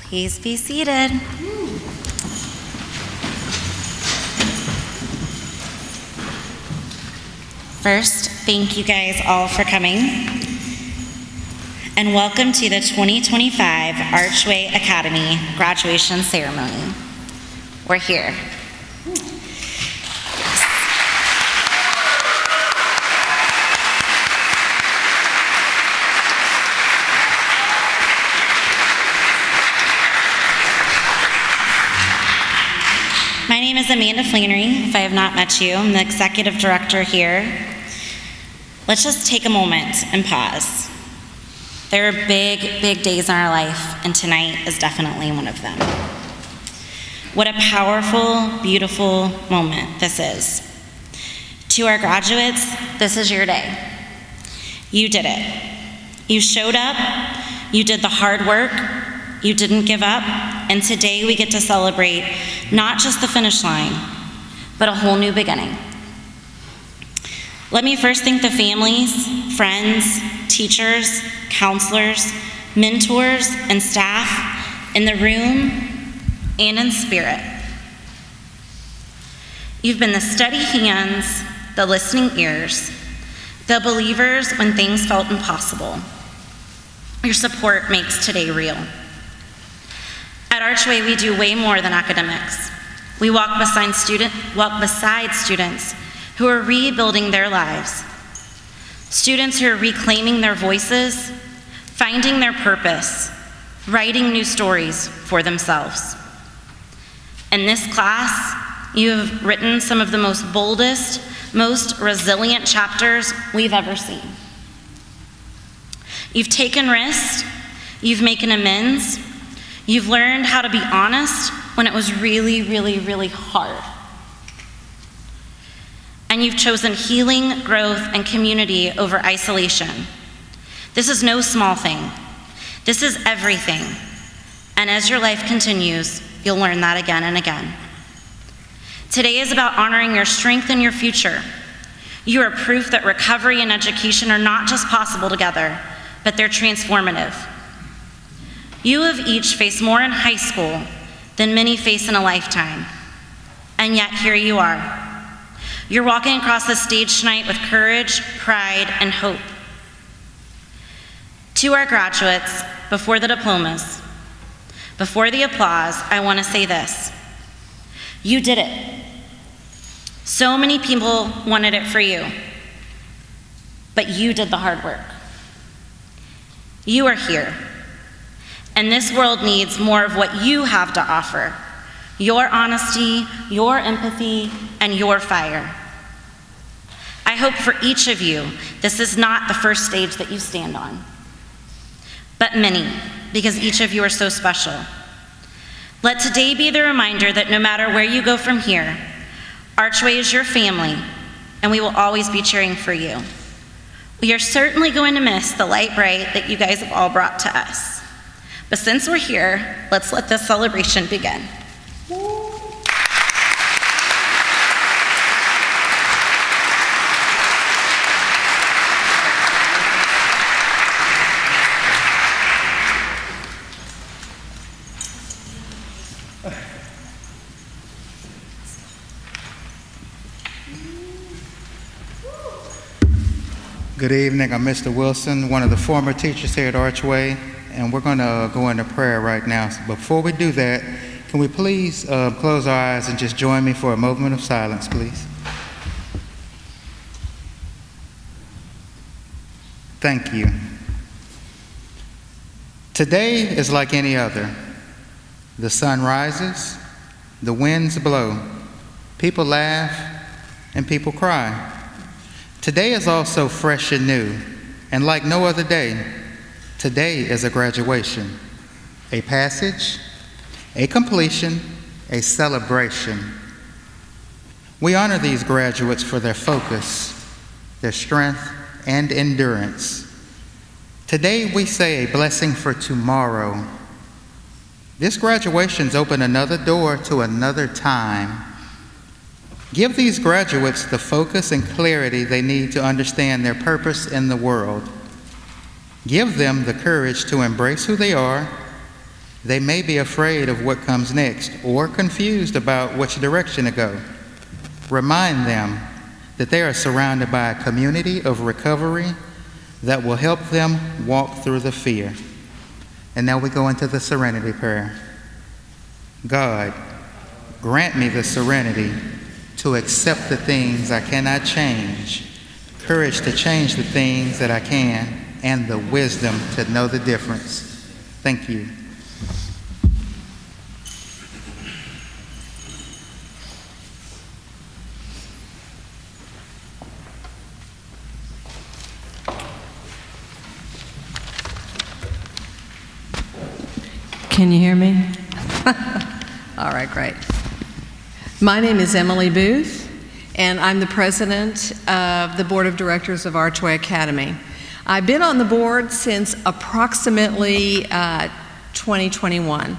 Please be seated. First, thank you guys all for coming, and welcome to the 2025 Archway Academy graduation ceremony. We're here. My name is Amanda Flannery. If I have not met you, I'm the executive director here. Let's just take a moment and pause. There are big, big days in our life, and tonight is definitely one of them. What a powerful, beautiful moment this is. To our graduates, this is your day. You did it. You showed up, you did the hard work, you didn't give up, and today we get to celebrate not just the finish line, but a whole new beginning. Let me first thank the families, friends, teachers, counselors, mentors, and staff in the room and in spirit. You've been the steady hands, the listening ears, the believers when things felt impossible. Your support makes today real. At Archway, we do way more than academics. We walk beside students who are rebuilding their lives. Students who are reclaiming their voices, finding their purpose, writing new stories for themselves. In this class, you have written some of the most boldest, most resilient chapters we've ever seen. You've taken risks, you've made amends, you've learned how to be honest when it was really, really, really hard. And you've chosen healing, growth, and community over isolation. This is no small thing. This is everything. And as your life continues, you'll learn that again and again. Today is about honoring your strength and your future. You are proof that recovery and education are not just possible together, but they're transformative. You have each faced more in high school than many face in a lifetime. And yet here you are. You're walking across the stage tonight with courage, pride, and hope. To our graduates, before the diplomas, before the applause, I want to say this. You did it. So many people wanted it for you, but you did the hard work. You are here, and this world needs more of what you have to offer. Your honesty, your empathy, and your fire. I hope for each of you, this is not the first stage that you stand on, but many, because each of you are so special. Let today be the reminder that no matter where you go from here, Archway is your family, and we will always be cheering for you. We are certainly going to miss the light bright that you guys have all brought to us. But since we're here, let's let this celebration begin. Good evening, I'm Mr. Wilson, one of the former teachers here at Archway, and we're going to go into prayer right now. So before we do that, can we please close our eyes and just join me for a moment of silence, please? Thank you. Today is like any other. The sun rises, the winds blow, people laugh, and people cry. Today is also fresh and new, and like no other day, today is a graduation, a passage, a completion, a celebration. We honor these graduates for their focus, their strength, and endurance. Today we say a blessing for tomorrow. This graduation's opened another door to another time. Give these graduates the focus and clarity they need to understand their purpose in the world. Give them the courage to embrace who they are They may be afraid of what comes next or confused about which direction to go. Remind them that they are surrounded by a community of recovery that will help them walk through the fear. And now we go into the serenity prayer. God, grant me the serenity to accept the things I cannot change, courage to change the things that I can, and the wisdom to know the difference. Thank you. Can you hear me? All right, great. My name is Emily Booth, and I'm the president of the board of directors of Archway Academy. I've been on the board since approximately 2021.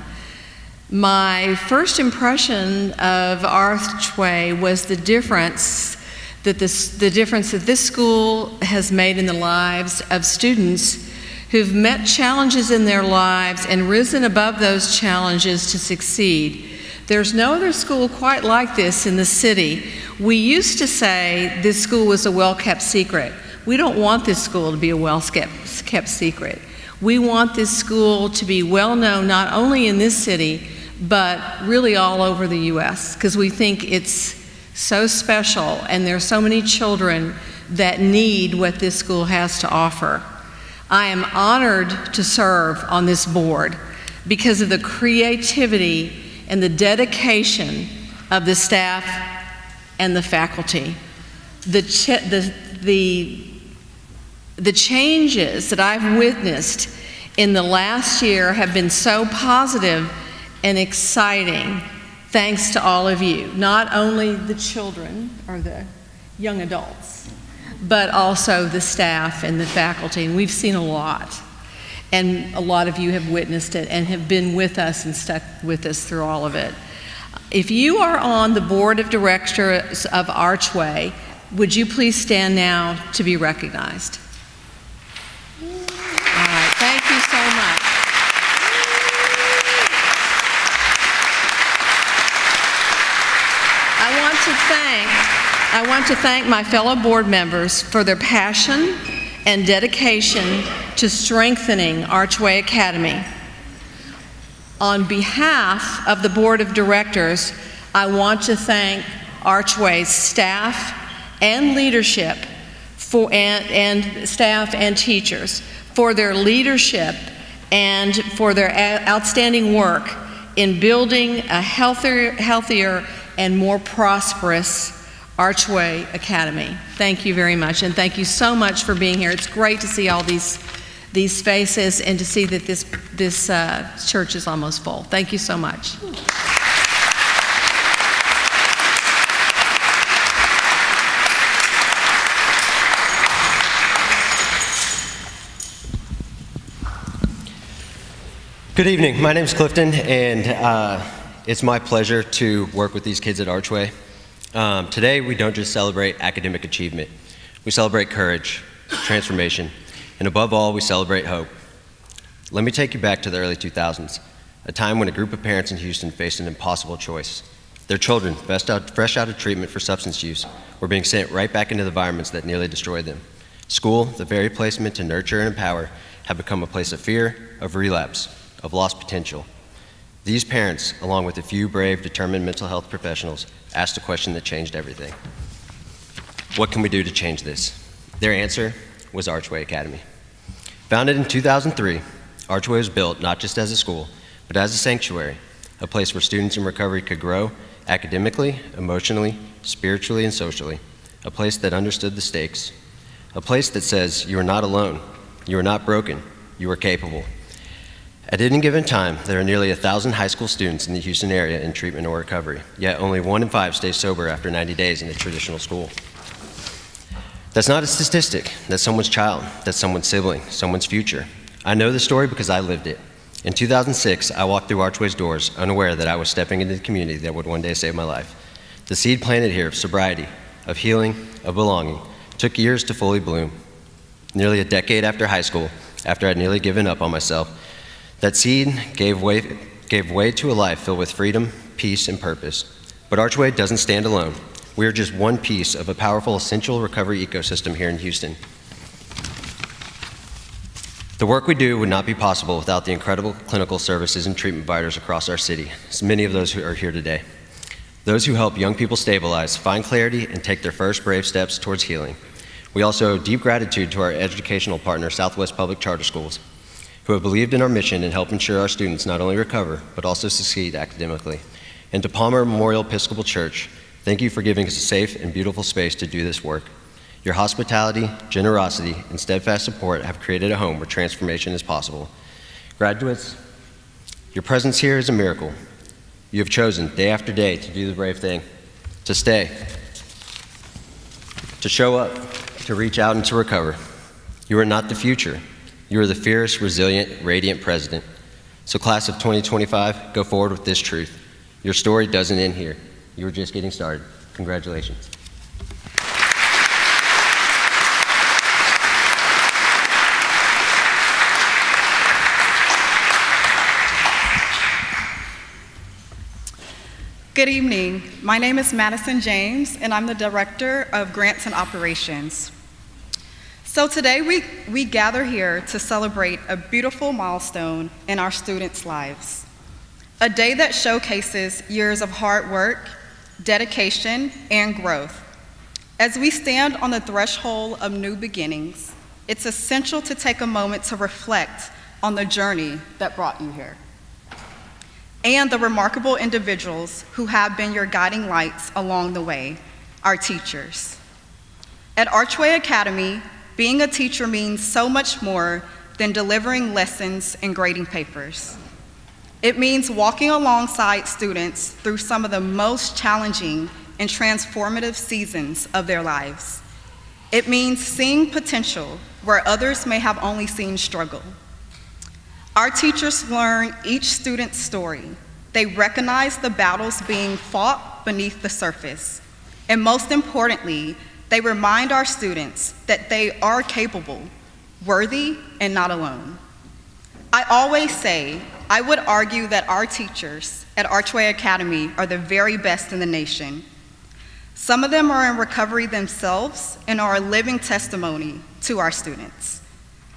My first impression of Archway was the difference that this school has made in the lives of students who've met challenges in their lives and risen above those challenges to succeed. There's no other school quite like this in the city. We used to say this school was a well-kept secret. We don't want this school to be a well-kept secret. We want this school to be well-known not only in this city, but really all over the U.S., because we think it's so special and there are so many children that need what this school has to offer. I am honored to serve on this board because of the creativity and the dedication of the staff and the faculty. The changes that I've witnessed in the last year have been so positive and exciting, thanks to all of you, not only the children or the young adults, but also the staff and the faculty, and we've seen a lot. And a lot of you have witnessed it and have been with us and stuck with us through all of it. If you are on the board of directors of Archway, would you please stand now to be recognized? All right, thank you so much. I want to thank my fellow board members for their passion and dedication to strengthening Archway Academy. On behalf of the board of directors, I want to thank Archway's staff and leadership and staff and teachers for their leadership and for their outstanding work in building a healthier and more prosperous Archway Academy. Thank you very much, and thank you so much for being here. It's great to see all these faces and to see that this church is almost full. Thank you so much. Good evening. My name is Clifton, and it's my pleasure to work with these kids at Archway. Today, we don't just celebrate academic achievement. We celebrate courage, transformation, and above all, we celebrate hope. Let me take you back to the early 2000s, a time when a group of parents in Houston faced an impossible choice. Their children, fresh out of treatment for substance use, were being sent right back into the environments that nearly destroyed them. School, the very place meant to nurture and empower, had become a place of fear, of relapse, of lost potential. These parents, along with a few brave, determined mental health professionals, asked a question that changed everything. What can we do to change this? Their answer was Archway Academy. Founded in 2003, Archway was built not just as a school, but as a sanctuary, a place where students in recovery could grow academically, emotionally, spiritually, and socially, a place that understood the stakes, a place that says you are not alone, you are not broken, you are capable. At any given time, there are nearly 1,000 high school students in the Houston area in treatment or recovery, yet only 1 in 5 stay sober after 90 days in a traditional school. That's not a statistic. That's someone's child. That's someone's sibling, someone's future. I know the story because I lived it. In 2006, I walked through Archway's doors, unaware that I was stepping into the community that would one day save my life. The seed planted here of sobriety, of healing, of belonging, took years to fully bloom. Nearly a decade after high school, after I'd nearly given up on myself, That seed gave way to a life filled with freedom, peace, and purpose. But Archway doesn't stand alone. We are just one piece of a powerful, essential recovery ecosystem here in Houston. The work we do would not be possible without the incredible clinical services and treatment providers across our city, so many of those who are here today. Those who help young people stabilize, find clarity, and take their first brave steps towards healing. We also owe deep gratitude to our educational partner, Southwest Public Charter Schools, who have believed in our mission and help ensure our students not only recover, but also succeed academically. And to Palmer Memorial Episcopal Church, thank you for giving us a safe and beautiful space to do this work. Your hospitality, generosity, and steadfast support have created a home where transformation is possible. Graduates, your presence here is a miracle. You have chosen day after day to do the brave thing, to stay, to show up, to reach out and to recover. You are not the future. You are the fierce, resilient, radiant president. So class of 2025, go forward with this truth. Your story doesn't end here. You are just getting started. Congratulations. Good evening. My name is Madison James, and I'm the Director of Grants and Operations. So today we gather here to celebrate a beautiful milestone in our students' lives. A day that showcases years of hard work, dedication, and growth. As we stand on the threshold of new beginnings, it's essential to take a moment to reflect on the journey that brought you here, and the remarkable individuals who have been your guiding lights along the way, our teachers. At Archway Academy, being a teacher means so much more than delivering lessons and grading papers. It means walking alongside students through some of the most challenging and transformative seasons of their lives. It means seeing potential where others may have only seen struggle. Our teachers learn each student's story. They recognize the battles being fought beneath the surface. And most importantly, they remind our students that they are capable, worthy, and not alone. I always say, I would argue that our teachers at Archway Academy are the very best in the nation. Some of them are in recovery themselves and are a living testimony to our students.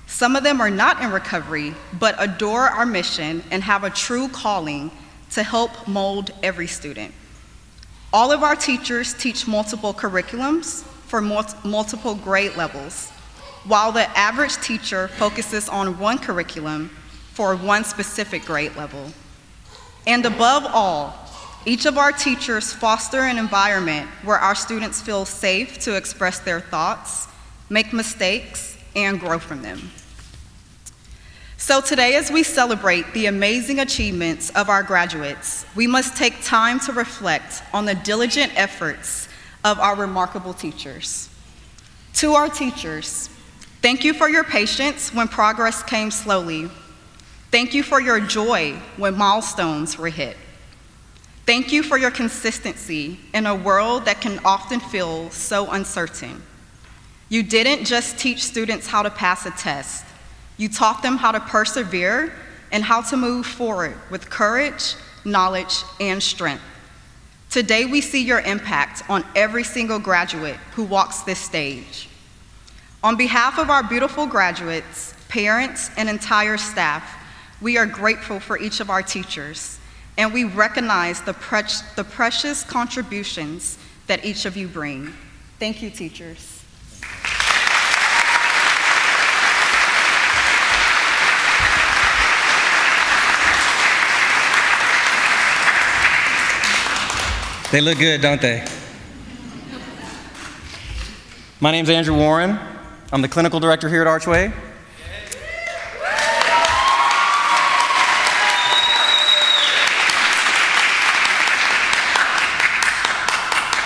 Some of them are not in recovery, but adore our mission and have a true calling to help mold every student. All of our teachers teach multiple curriculums for multiple grade levels, while the average teacher focuses on one curriculum for one specific grade level. And above all, each of our teachers foster an environment where our students feel safe to express their thoughts, make mistakes, and grow from them. So today, as we celebrate the amazing achievements of our graduates, we must take time to reflect on the diligent efforts of our remarkable teachers. To our teachers, thank you for your patience when progress came slowly. Thank you for your joy when milestones were hit. Thank you for your consistency in a world that can often feel so uncertain. You didn't just teach students how to pass a test. You taught them how to persevere and how to move forward with courage, knowledge, and strength. Today, we see your impact on every single graduate who walks this stage. On behalf of our beautiful graduates, parents, and entire staff, we are grateful for each of our teachers, and we recognize the precious contributions that each of you bring. Thank you, teachers. They look good, don't they? My name's Andrew Warren. I'm the clinical director here at Archway.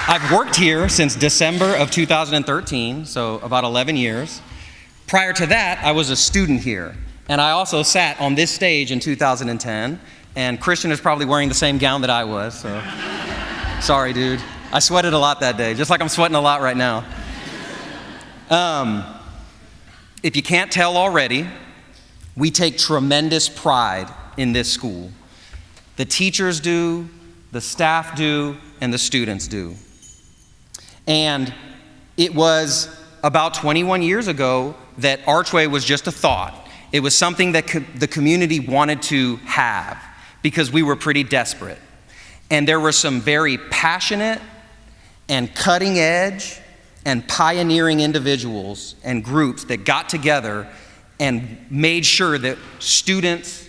I've worked here since December of 2013, so about 11 years. Prior to that, I was a student here, and I also sat on this stage in 2010, and Christian is probably wearing the same gown that I was, so sorry, dude. I sweated a lot that day, just like I'm sweating a lot right now. If you can't tell already, We take tremendous pride in this school. The teachers do, the staff do, and the students do. And it was about 21 years ago that Archway was just a thought. It was something that the community wanted to have because we were pretty desperate. And there were some very passionate and cutting edge and pioneering individuals and groups that got together and made sure that students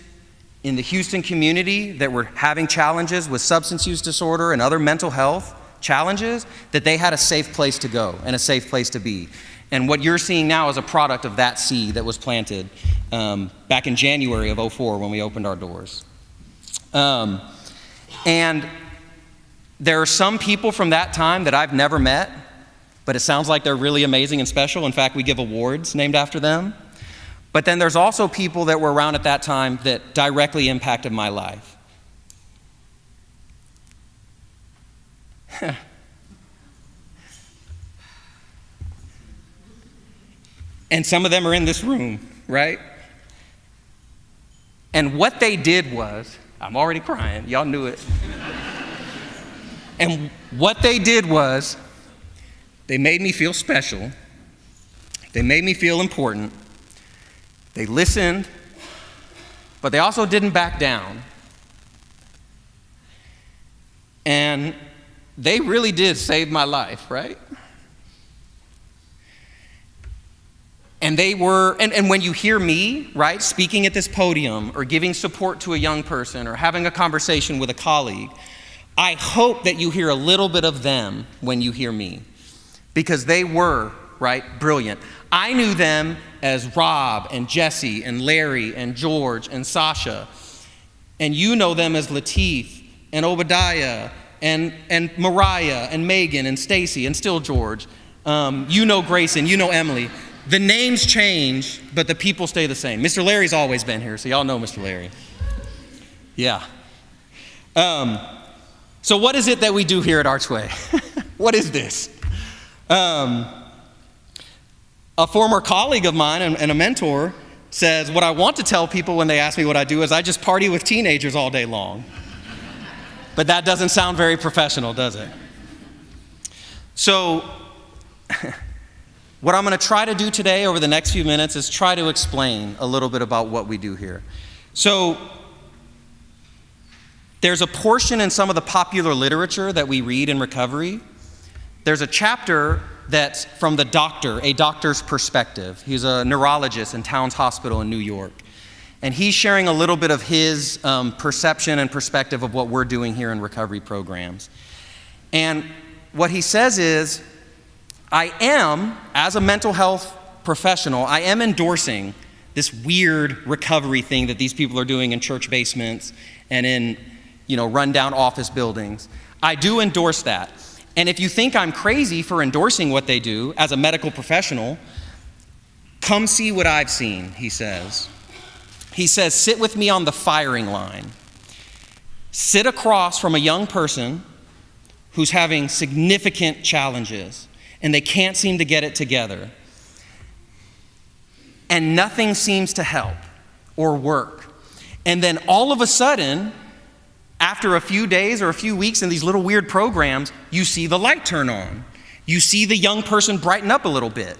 in the Houston community that were having challenges with substance use disorder and other mental health challenges, that they had a safe place to go and a safe place to be. And what you're seeing now is a product of that seed that was planted back in January of '04 when we opened our doors. And there are some people from that time that I've never met, but it sounds like they're really amazing and special. In fact, we give awards named after them. But then there's also people that were around at that time that directly impacted my life. And some of them are in this room, right? And what they did was, I'm already crying, y'all knew it. And what they did was, they made me feel special. They made me feel important. They listened, but they also didn't back down. And they really did save my life, right? And they were, and when you hear me, right, speaking at this podium or giving support to a young person or having a conversation with a colleague, I hope that you hear a little bit of them when you hear me, because they were, right, brilliant. I knew them as Rob and Jesse and Larry and George and Sasha, and you know them as Lateef and Obadiah and Mariah and Megan and Stacy and still George. You know Grayson, you know Emily. The names change, but the people stay the same. Mr. Larry's always been here, so y'all know Mr. Larry. Yeah. So what is it that we do here at Archway? What is this? A former colleague of mine and a mentor says, what I want to tell people when they ask me what I do is I just party with teenagers all day long. But that doesn't sound very professional, does it? So what I'm going to try to do today over the next few minutes is try to explain a little bit about what we do here. So there's a portion in some of the popular literature that we read in recovery. There's a chapter that's from the doctor, a doctor's perspective. He's a neurologist in Towns Hospital in New York. And he's sharing a little bit of his perception and perspective of what we're doing here in recovery programs. And what he says is, I am, as a mental health professional, I am endorsing this weird recovery thing that these people are doing in church basements and in, rundown office buildings. I do endorse that. And if you think I'm crazy for endorsing what they do as a medical professional, come see what I've seen, he says. He says, sit with me on the firing line. Sit across from a young person who's having significant challenges and they can't seem to get it together. And nothing seems to help or work. And then all of a sudden, after a few days or a few weeks in these little weird programs, you see the light turn on. You see the young person brighten up a little bit.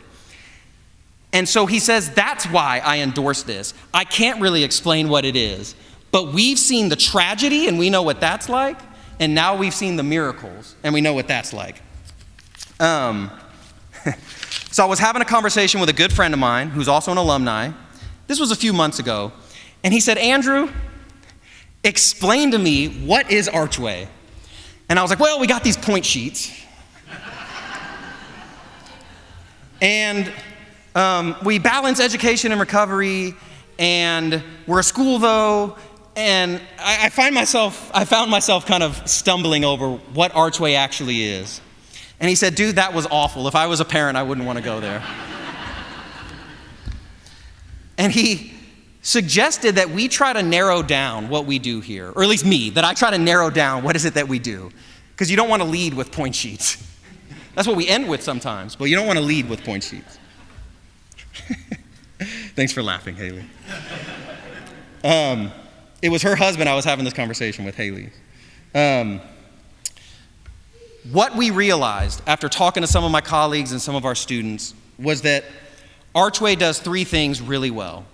And so he says, that's why I endorse this. I can't really explain what it is, but we've seen the tragedy and we know what that's like, and now we've seen the miracles and we know what that's like. So I was having a conversation with a good friend of mine who's also an alumni. This was a few months ago, and he said, Andrew, explain to me, what is Archway? And I was like, well, we got these point sheets. And we balance education and recovery, and we're a school though, and I found myself kind of stumbling over what Archway actually is. And he said, dude, that was awful. If I was a parent, I wouldn't want to go there. And he suggested that we try to narrow down what we do here, or at least me, that I try to narrow down what is it that we do. Because you don't want to lead with point sheets. That's what we end with sometimes, but you don't want to lead with point sheets. Thanks for laughing, Haley. It was her husband I was having this conversation with, Haley. What we realized after talking to some of my colleagues and some of our students was that Archway does 3 things really well.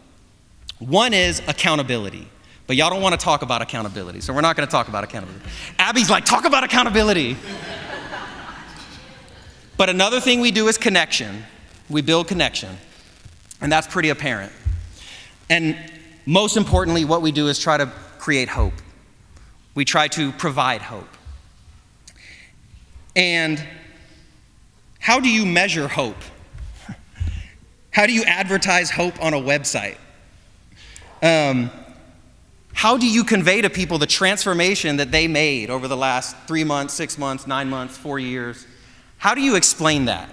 One is accountability, but y'all don't want to talk about accountability, so we're not going to talk about accountability. Abby's like, talk about accountability. But another thing we do is connection. We build connection, and that's pretty apparent. And most importantly, what we do is try to create hope. We try to provide hope. And how do you measure hope? How do you advertise hope on a website? How do you convey to people the transformation that they made over the last 3 months, 6 months, 9 months, 4 years? How do you explain that?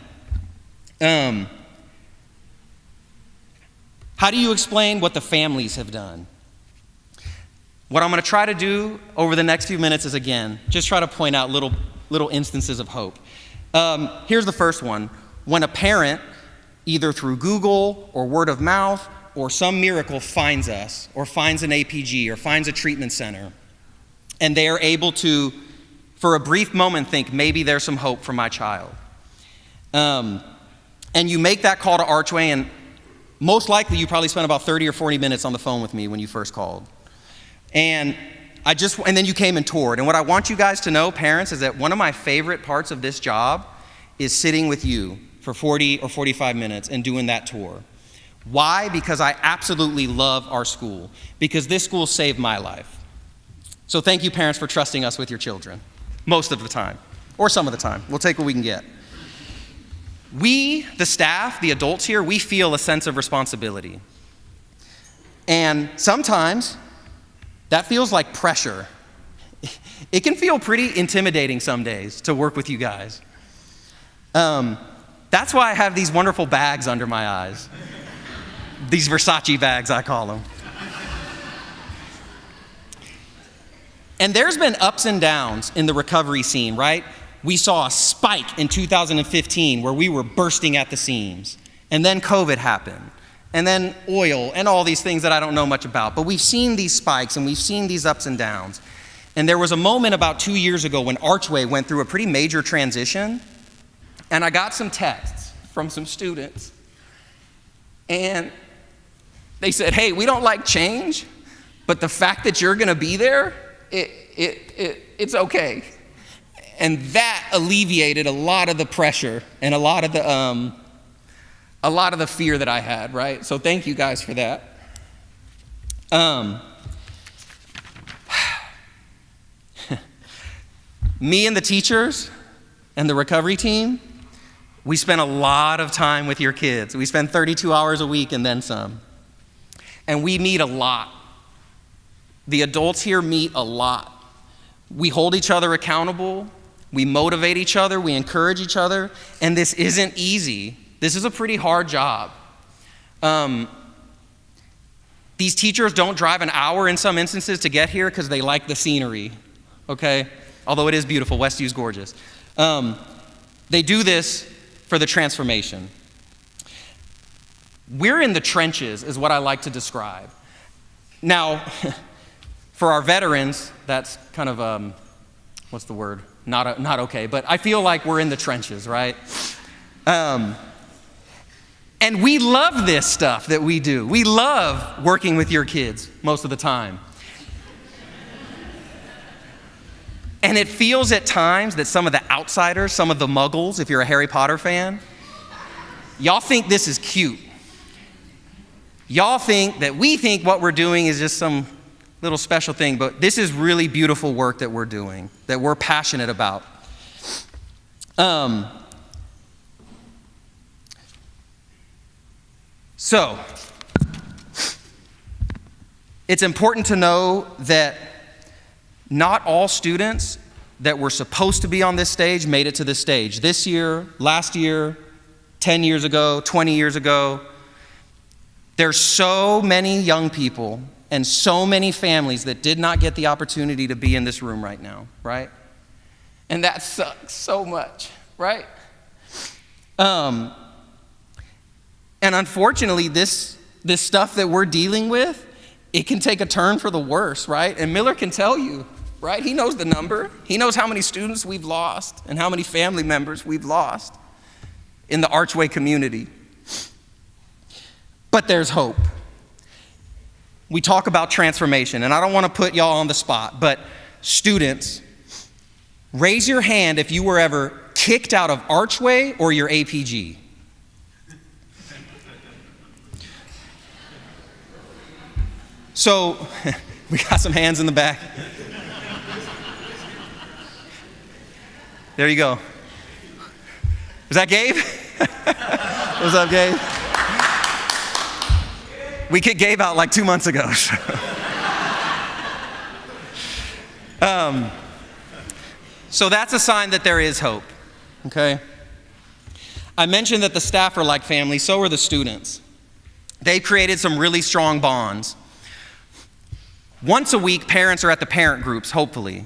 How do you explain what the families have done? What I'm going to try to do over the next few minutes is, again, just try to point out little instances of hope. Here's the first one. When a parent, either through Google or word of mouth or some miracle, finds us or finds an APG or finds a treatment center, and they are able to, for a brief moment, think, maybe there's some hope for my child. And you make that call to Archway, and most likely you probably spent about 30 or 40 minutes on the phone with me when you first called. And then you came and toured. And what I want you guys to know, parents, is that one of my favorite parts of this job is sitting with you for 40 or 45 minutes and doing that tour. Why? Because I absolutely love our school. Because this school saved my life. So thank you, parents, for trusting us with your children. Most of the time. Or some of the time. We'll take what we can get. We, the staff, the adults here, we feel a sense of responsibility. And sometimes that feels like pressure. It can feel pretty intimidating some days to work with you guys. That's why I have these wonderful bags under my eyes. These Versace bags, I call them. And there's been ups and downs in the recovery scene, right? We saw a spike in 2015 where we were bursting at the seams. And then COVID happened. And then oil and all these things that I don't know much about. But we've seen these spikes and we've seen these ups and downs. And there was a moment about 2 years ago when Archway went through a pretty major transition. And I got some texts from some students. And they said, hey, we don't like change, but the fact that you're going to be there, it's okay. And that alleviated a lot of the pressure and a lot of the fear that I had, right? So thank you guys for that. Me and the teachers and the recovery team, we spend a lot of time with your kids. We spend 32 hours a week and then some. And we meet a lot. The adults here meet a lot. We hold each other accountable. We motivate each other. We encourage each other. And this isn't easy. This is a pretty hard job. These teachers don't drive an hour in some instances to get here because they like the scenery, okay? Although it is beautiful. Westview's gorgeous. They do this for the transformation. We're in the trenches is what I like to describe. Now, for our veterans, that's kind of, what's the word? Not okay, but I feel like we're in the trenches, right? And we love this stuff that we do. We love working with your kids most of the time. And it feels at times that some of the outsiders, some of the muggles, if you're a Harry Potter fan, y'all think this is cute. Y'all think that we think what we're doing is just some little special thing, but this is really beautiful work that we're doing, that we're passionate about. So, it's important to know that not all students that were supposed to be on this stage made it to this stage. This year, last year, 10 years ago, 20 years ago. There's so many young people and so many families that did not get the opportunity to be in this room right now, right? And that sucks so much, right? And unfortunately, this stuff that we're dealing with it can take a turn for the worse, right? And Miller can tell you, right? He knows the number. He knows how many students we've lost and how many family members we've lost in the Archway community. But there's hope. We talk about transformation, and I don't want to put y'all on the spot, but students, raise your hand if you were ever kicked out of Archway or your APG. So, we got some hands in the back. There you go. Is that Gabe? What's up, Gabe? We kicked Gabe out like 2 months ago. So that's a sign that there is hope, okay? I mentioned that the staff are like family, so are the students. They've created some really strong bonds. Once a week, parents are at the parent groups, hopefully,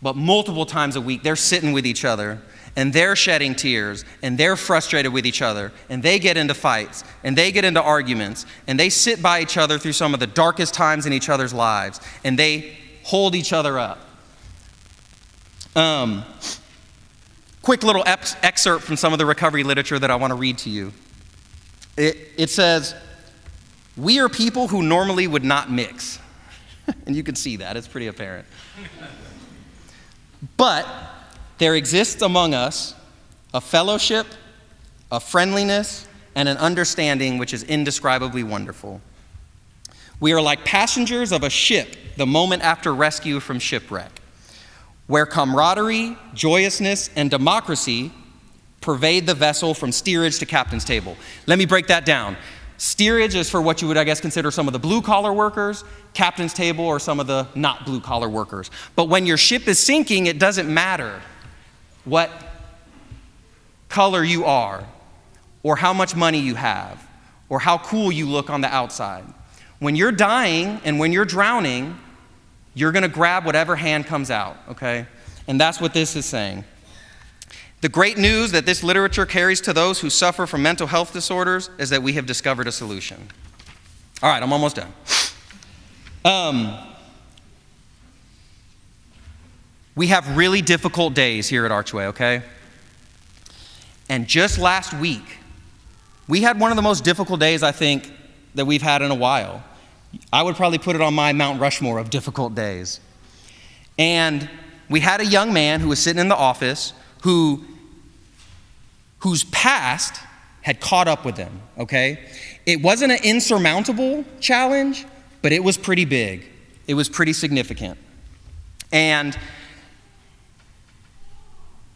but multiple times a week, they're sitting with each other, and they're shedding tears, and they're frustrated with each other, and they get into fights, and they get into arguments, and they sit by each other through some of the darkest times in each other's lives, and they hold each other up. Quick little excerpt from some of the recovery literature that I want to read to you. It says, "We are people who normally would not mix." And you can see that, it's pretty apparent. "But there exists among us a fellowship, a friendliness, and an understanding which is indescribably wonderful. We are like passengers of a ship the moment after rescue from shipwreck, where camaraderie, joyousness, and democracy pervade the vessel from steerage to captain's table." Let me break that down. Steerage is for what you would, I guess, consider some of the blue-collar workers. Captain's table or some of the not blue-collar workers. But when your ship is sinking, it doesn't matter what color you are, or how much money you have, or how cool you look on the outside. When you're dying and when you're drowning, you're going to grab whatever hand comes out, okay? And that's what this is saying. The great news that this literature carries to those who suffer from mental health disorders is that we have discovered a solution. All right, I'm almost done. We have really difficult days here at Archway, okay? And just last week, we had one of the most difficult days, I think, that we've had in a while. I would probably put it on my Mount Rushmore of difficult days. And we had a young man who was sitting in the office whose past had caught up with him, okay? It wasn't an insurmountable challenge, but it was pretty big. It was pretty significant. And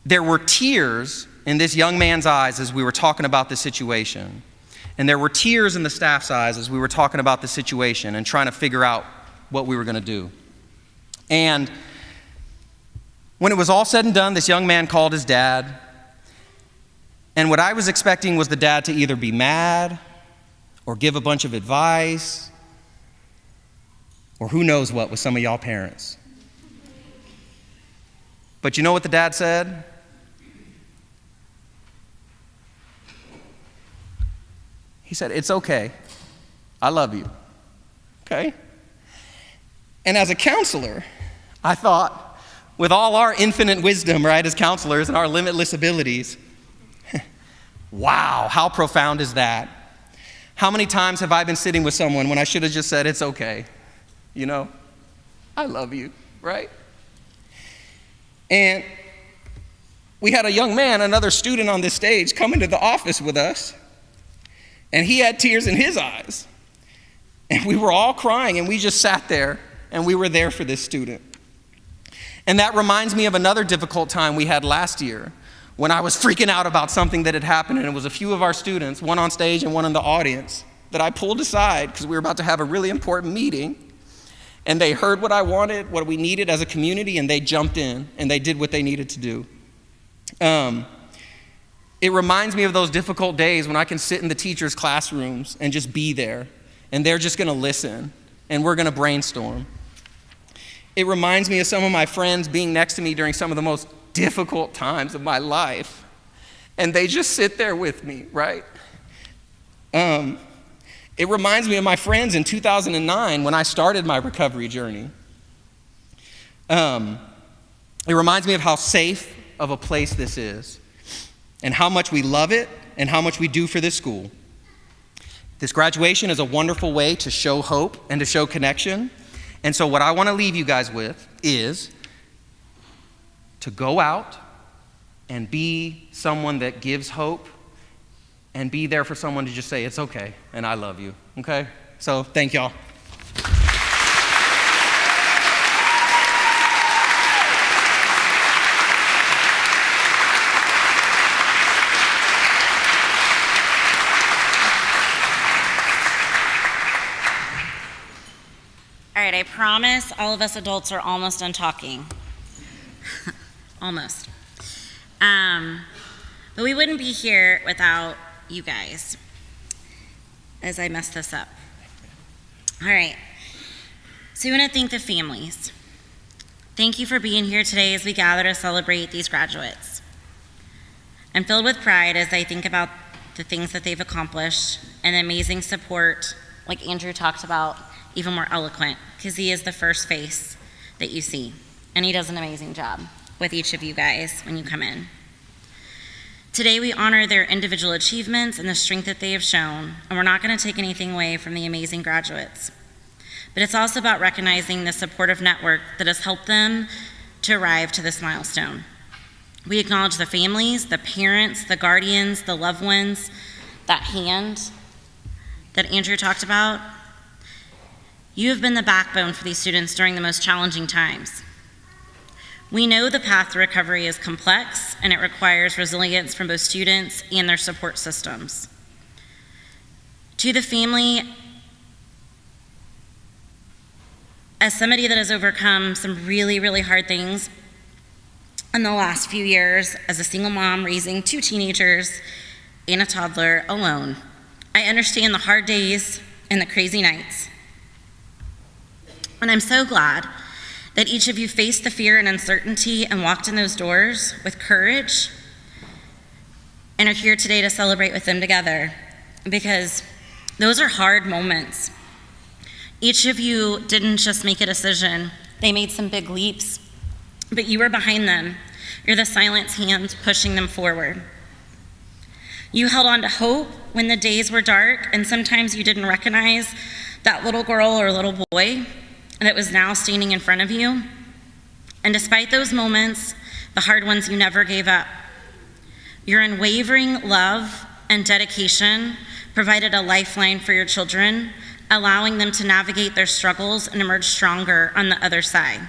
there were tears in this young man's eyes as we were talking about the situation. And there were tears in the staff's eyes as we were talking about the situation and trying to figure out what we were going to do. And when it was all said and done, this young man called his dad. And what I was expecting was the dad to either be mad or give a bunch of advice or who knows what with some of y'all parents. But you know what the dad said? He said, "It's okay. I love you." Okay? And as a counselor, I thought, with all our infinite wisdom, right, as counselors and our limitless abilities, wow, how profound is that? How many times have I been sitting with someone when I should have just said, "It's okay. You know, I love you," right? And we had a young man, another student on this stage, come into the office with us, and he had tears in his eyes. And we were all crying, and we just sat there, and we were there for this student. And that reminds me of another difficult time we had last year when I was freaking out about something that had happened, and it was a few of our students, one on stage and one in the audience, that I pulled aside because we were about to have a really important meeting. And they heard what I wanted, what we needed as a community, and they jumped in, and they did what they needed to do. It reminds me of those difficult days when I can sit in the teachers' classrooms and just be there, and they're just going to listen, and we're going to brainstorm. It reminds me of some of my friends being next to me during some of the most difficult times of my life, and they just sit there with me, right? It reminds me of my friends in 2009 when I started my recovery journey. It reminds me of how safe of a place this is and how much we love it and how much we do for this school. This graduation is a wonderful way to show hope and to show connection. And so what I want to leave you guys with is to go out and be someone that gives hope and be there for someone to just say, it's okay, and I love you, okay? So thank y'all. All right, I promise all of us adults are almost done talking. Almost. But we wouldn't be here without you guys, as I mess this up. All right, so we want to thank the families. Thank you for being here today as we gather to celebrate these graduates. I'm filled with pride as I think about the things that they've accomplished and the amazing support, like Andrew talked about, even more eloquent, because he is the first face that you see, and he does an amazing job with each of you guys when you come in. Today we honor their individual achievements and the strength that they have shown, and we're not going to take anything away from the amazing graduates. But it's also about recognizing the supportive network that has helped them to arrive to this milestone. We acknowledge the families, the parents, the guardians, the loved ones, that hand that Andrew talked about. You have been the backbone for these students during the most challenging times. We know the path to recovery is complex and it requires resilience from both students and their support systems. To the family, as somebody that has overcome some really, really hard things in the last few years as a single mom raising 2 teenagers and a toddler alone, I understand the hard days and the crazy nights. And I'm so glad that each of you faced the fear and uncertainty and walked in those doors with courage and are here today to celebrate with them together, because those are hard moments. Each of you didn't just make a decision, they made some big leaps, but you were behind them. You're the silent hand pushing them forward. You held on to hope when the days were dark, and sometimes you didn't recognize that little girl or little boy that was now standing in front of you. And despite those moments, the hard ones, you never gave up. Your unwavering love and dedication provided a lifeline for your children, allowing them to navigate their struggles and emerge stronger on the other side.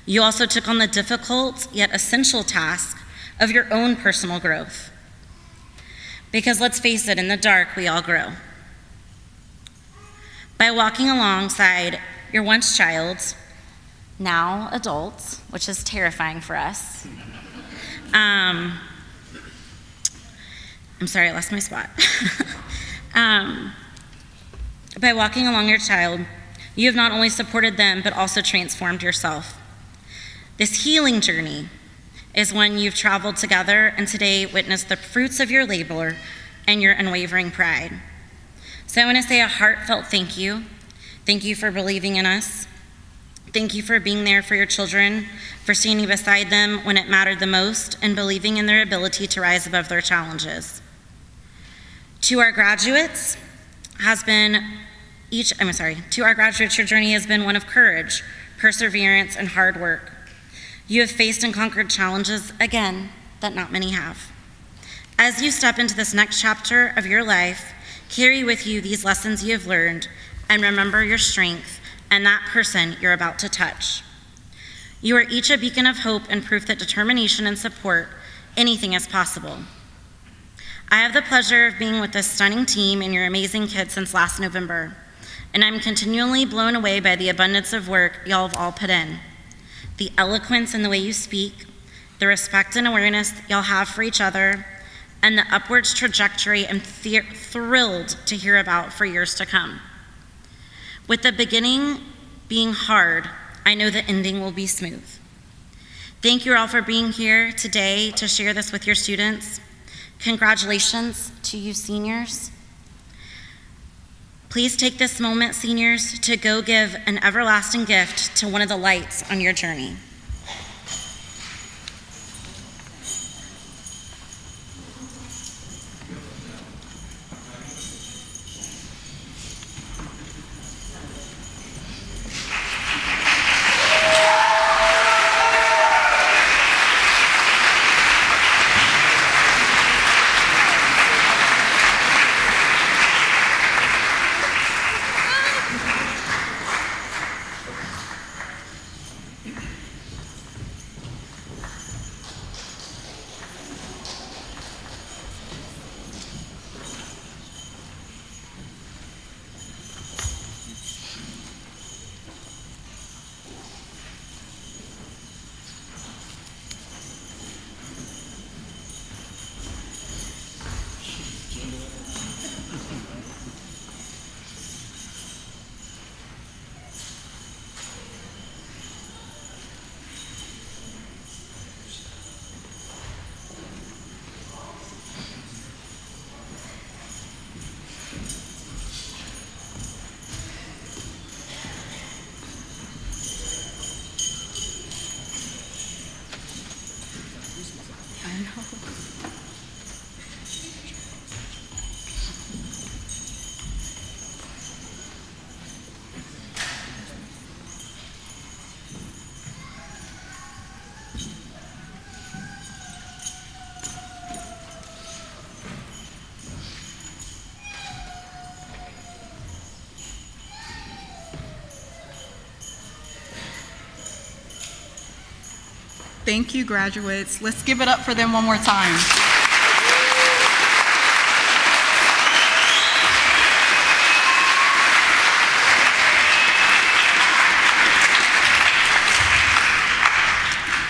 You also took on the difficult yet essential task of your own personal growth. Because let's face it, in the dark, we all grow. By walking alongside your once child, now adult, which is terrifying for us. I'm sorry, I lost my spot. By walking along your child, you have not only supported them, but also transformed yourself. This healing journey is one you've traveled together, and today witnessed the fruits of your labor and your unwavering pride. So I want to say a heartfelt thank you. Thank you for believing in us. Thank you for being there for your children, for standing beside them when it mattered the most, and believing in their ability to rise above their challenges. To our graduates, your journey has been one of courage, perseverance, and hard work. You have faced and conquered challenges, again, that not many have. As you step into this next chapter of your life, carry with you these lessons you have learned, and remember your strength and that person you're about to touch. You are each a beacon of hope and proof that determination and support, anything is possible. I have the pleasure of being with this stunning team and your amazing kids since last November, and I'm continually blown away by the abundance of work y'all have all put in. The eloquence in the way you speak, the respect and awareness y'all have for each other, and the upwards trajectory I'm thrilled to hear about for years to come. With the beginning being hard, I know the ending will be smooth. Thank you all for being here today to share this with your students. Congratulations to you seniors. Please take this moment, seniors, to go give an everlasting gift to one of the lights on your journey. Thank you, graduates. Let's give it up for them one more time.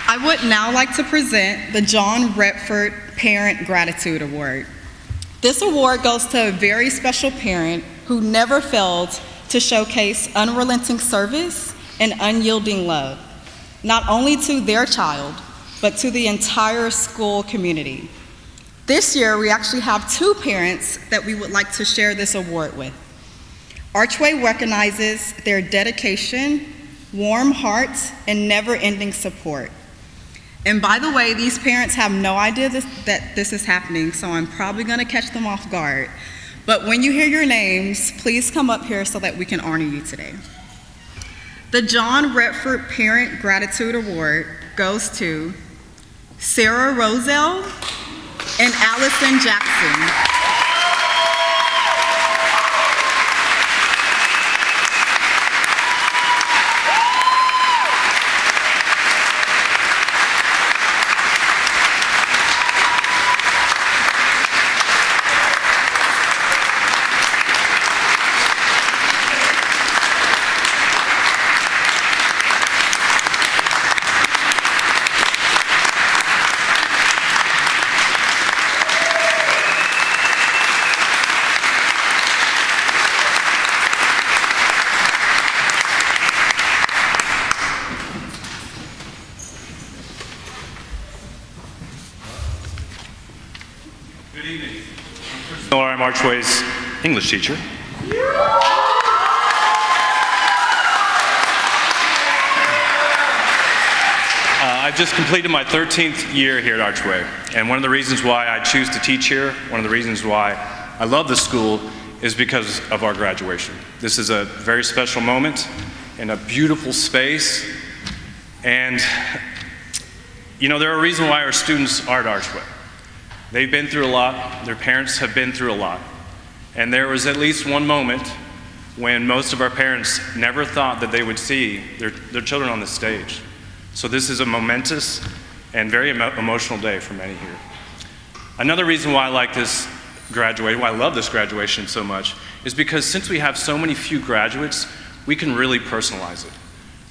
I would now like to present the John Redford Parent Gratitude Award. This award goes to a very special parent who never failed to showcase unrelenting service and unyielding love, not only to their child, but to the entire school community. This year, we actually have two parents that we would like to share this award with. Archway recognizes their dedication, warm hearts, and never-ending support. And by the way, these parents have no idea that this is happening, so I'm probably gonna catch them off guard. But when you hear your names, please come up here so that we can honor you today. The John Redford Parent Gratitude Award goes to Sarah Roselle and Allison Jackson. Good evening. I'm Archway's English teacher. I've just completed my 13th year here at Archway, and one of the reasons why I choose to teach here, one of the reasons why I love this school, is because of our graduation. This is a very special moment in a beautiful space, and you know, there are reasons why our students are at Archway. They've been through a lot, their parents have been through a lot, and there was at least one moment when most of our parents never thought that they would see their children on the stage. So this is a momentous and very emotional day for many here. Another reason why I like this graduation, why I love this graduation so much, is because since we have so many few graduates, we can really personalize it.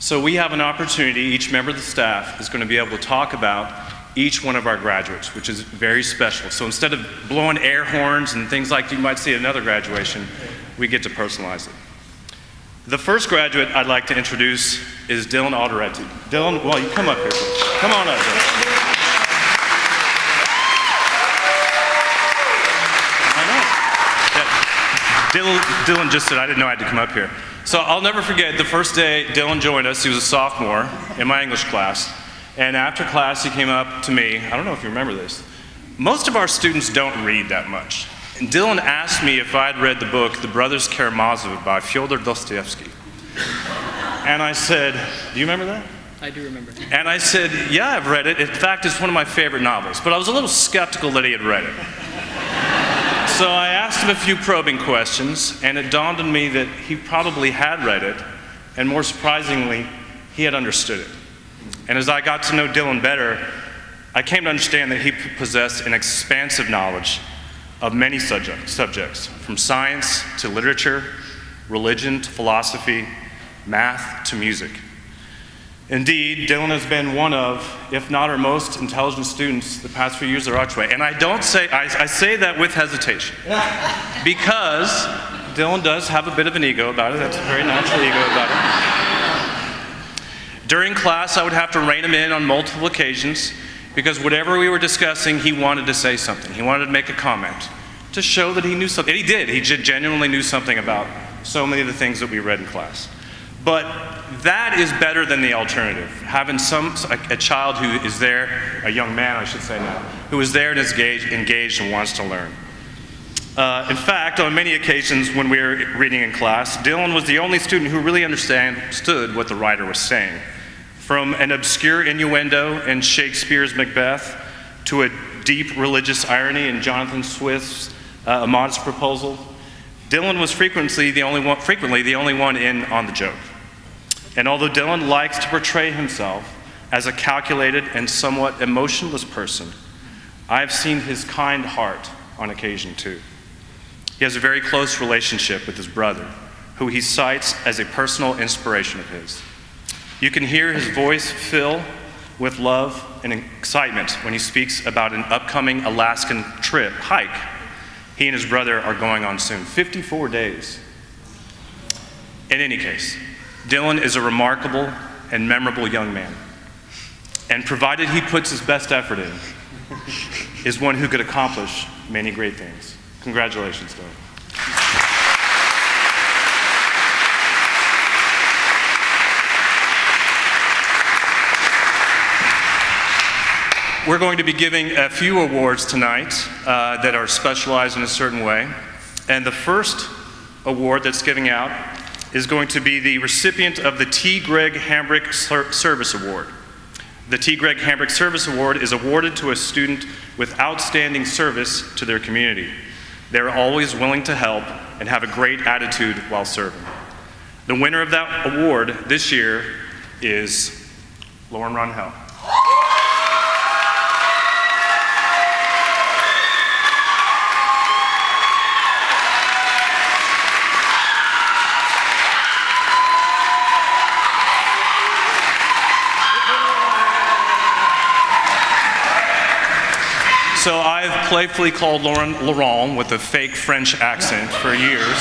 So we have an opportunity, each member of the staff is going to be able to talk about each one of our graduates, which is very special. So instead of blowing air horns and things like you might see at another graduation, we get to personalize it. The first graduate I'd like to introduce is Dylan Alderetti. Dylan, well, you come up here, please. Come on up, Dylan. I know. Dylan just said I didn't know I had to come up here. So I'll never forget the first day Dylan joined us. He was a sophomore in my English class. And after class, he came up to me. I don't know if you remember this. Most of our students don't read that much. And Dylan asked me if I'd read the book, The Brothers Karamazov by Fyodor Dostoevsky. And I said, do you remember that? I do remember. And I said, yeah, I've read it. In fact, it's one of my favorite novels. But I was a little skeptical that he had read it. So I asked him a few probing questions, and it dawned on me that he probably had read it, and more surprisingly, he had understood it. And as I got to know Dylan better, I came to understand that he possessed an expansive knowledge of many subjects, from science to literature, religion to philosophy, math to music. Indeed, Dylan has been one of, if not our most intelligent students the past few years at Archway. And I say that with hesitation, because Dylan does have a bit of an ego about it. That's a very natural ego about it. During class, I would have to rein him in on multiple occasions, because whatever we were discussing, he wanted to say something. He wanted to make a comment to show that he knew something. And he did. He genuinely knew something about so many of the things that we read in class. But that is better than the alternative. Having a child who is there, a young man I should say now, who is there and is engaged and wants to learn. In fact, on many occasions when we were reading in class, Dylan was the only student who really understood what the writer was saying. From an obscure innuendo in Shakespeare's Macbeth to a deep religious irony in Jonathan Swift's A Modest Proposal, Dylan was frequently the only one in on the joke. And although Dylan likes to portray himself as a calculated and somewhat emotionless person, I've seen his kind heart on occasion too. He has a very close relationship with his brother, who he cites as a personal inspiration of his. You can hear his voice fill with love and excitement when he speaks about an upcoming Alaskan hike he and his brother are going on soon. 54 days. In any case, Dylan is a remarkable and memorable young man. And provided he puts his best effort in, is one who could accomplish many great things. Congratulations, Dylan. We're going to be giving a few awards tonight that are specialized in a certain way. And the first award that's giving out is going to be the recipient of the T. Greg Hambrick Service Award. The T. Greg Hambrick Service Award is awarded to a student with outstanding service to their community. They're always willing to help and have a great attitude while serving. The winner of that award this year is Lauren Runhell. So I've playfully called Lauren Laurent with a fake French accent for years,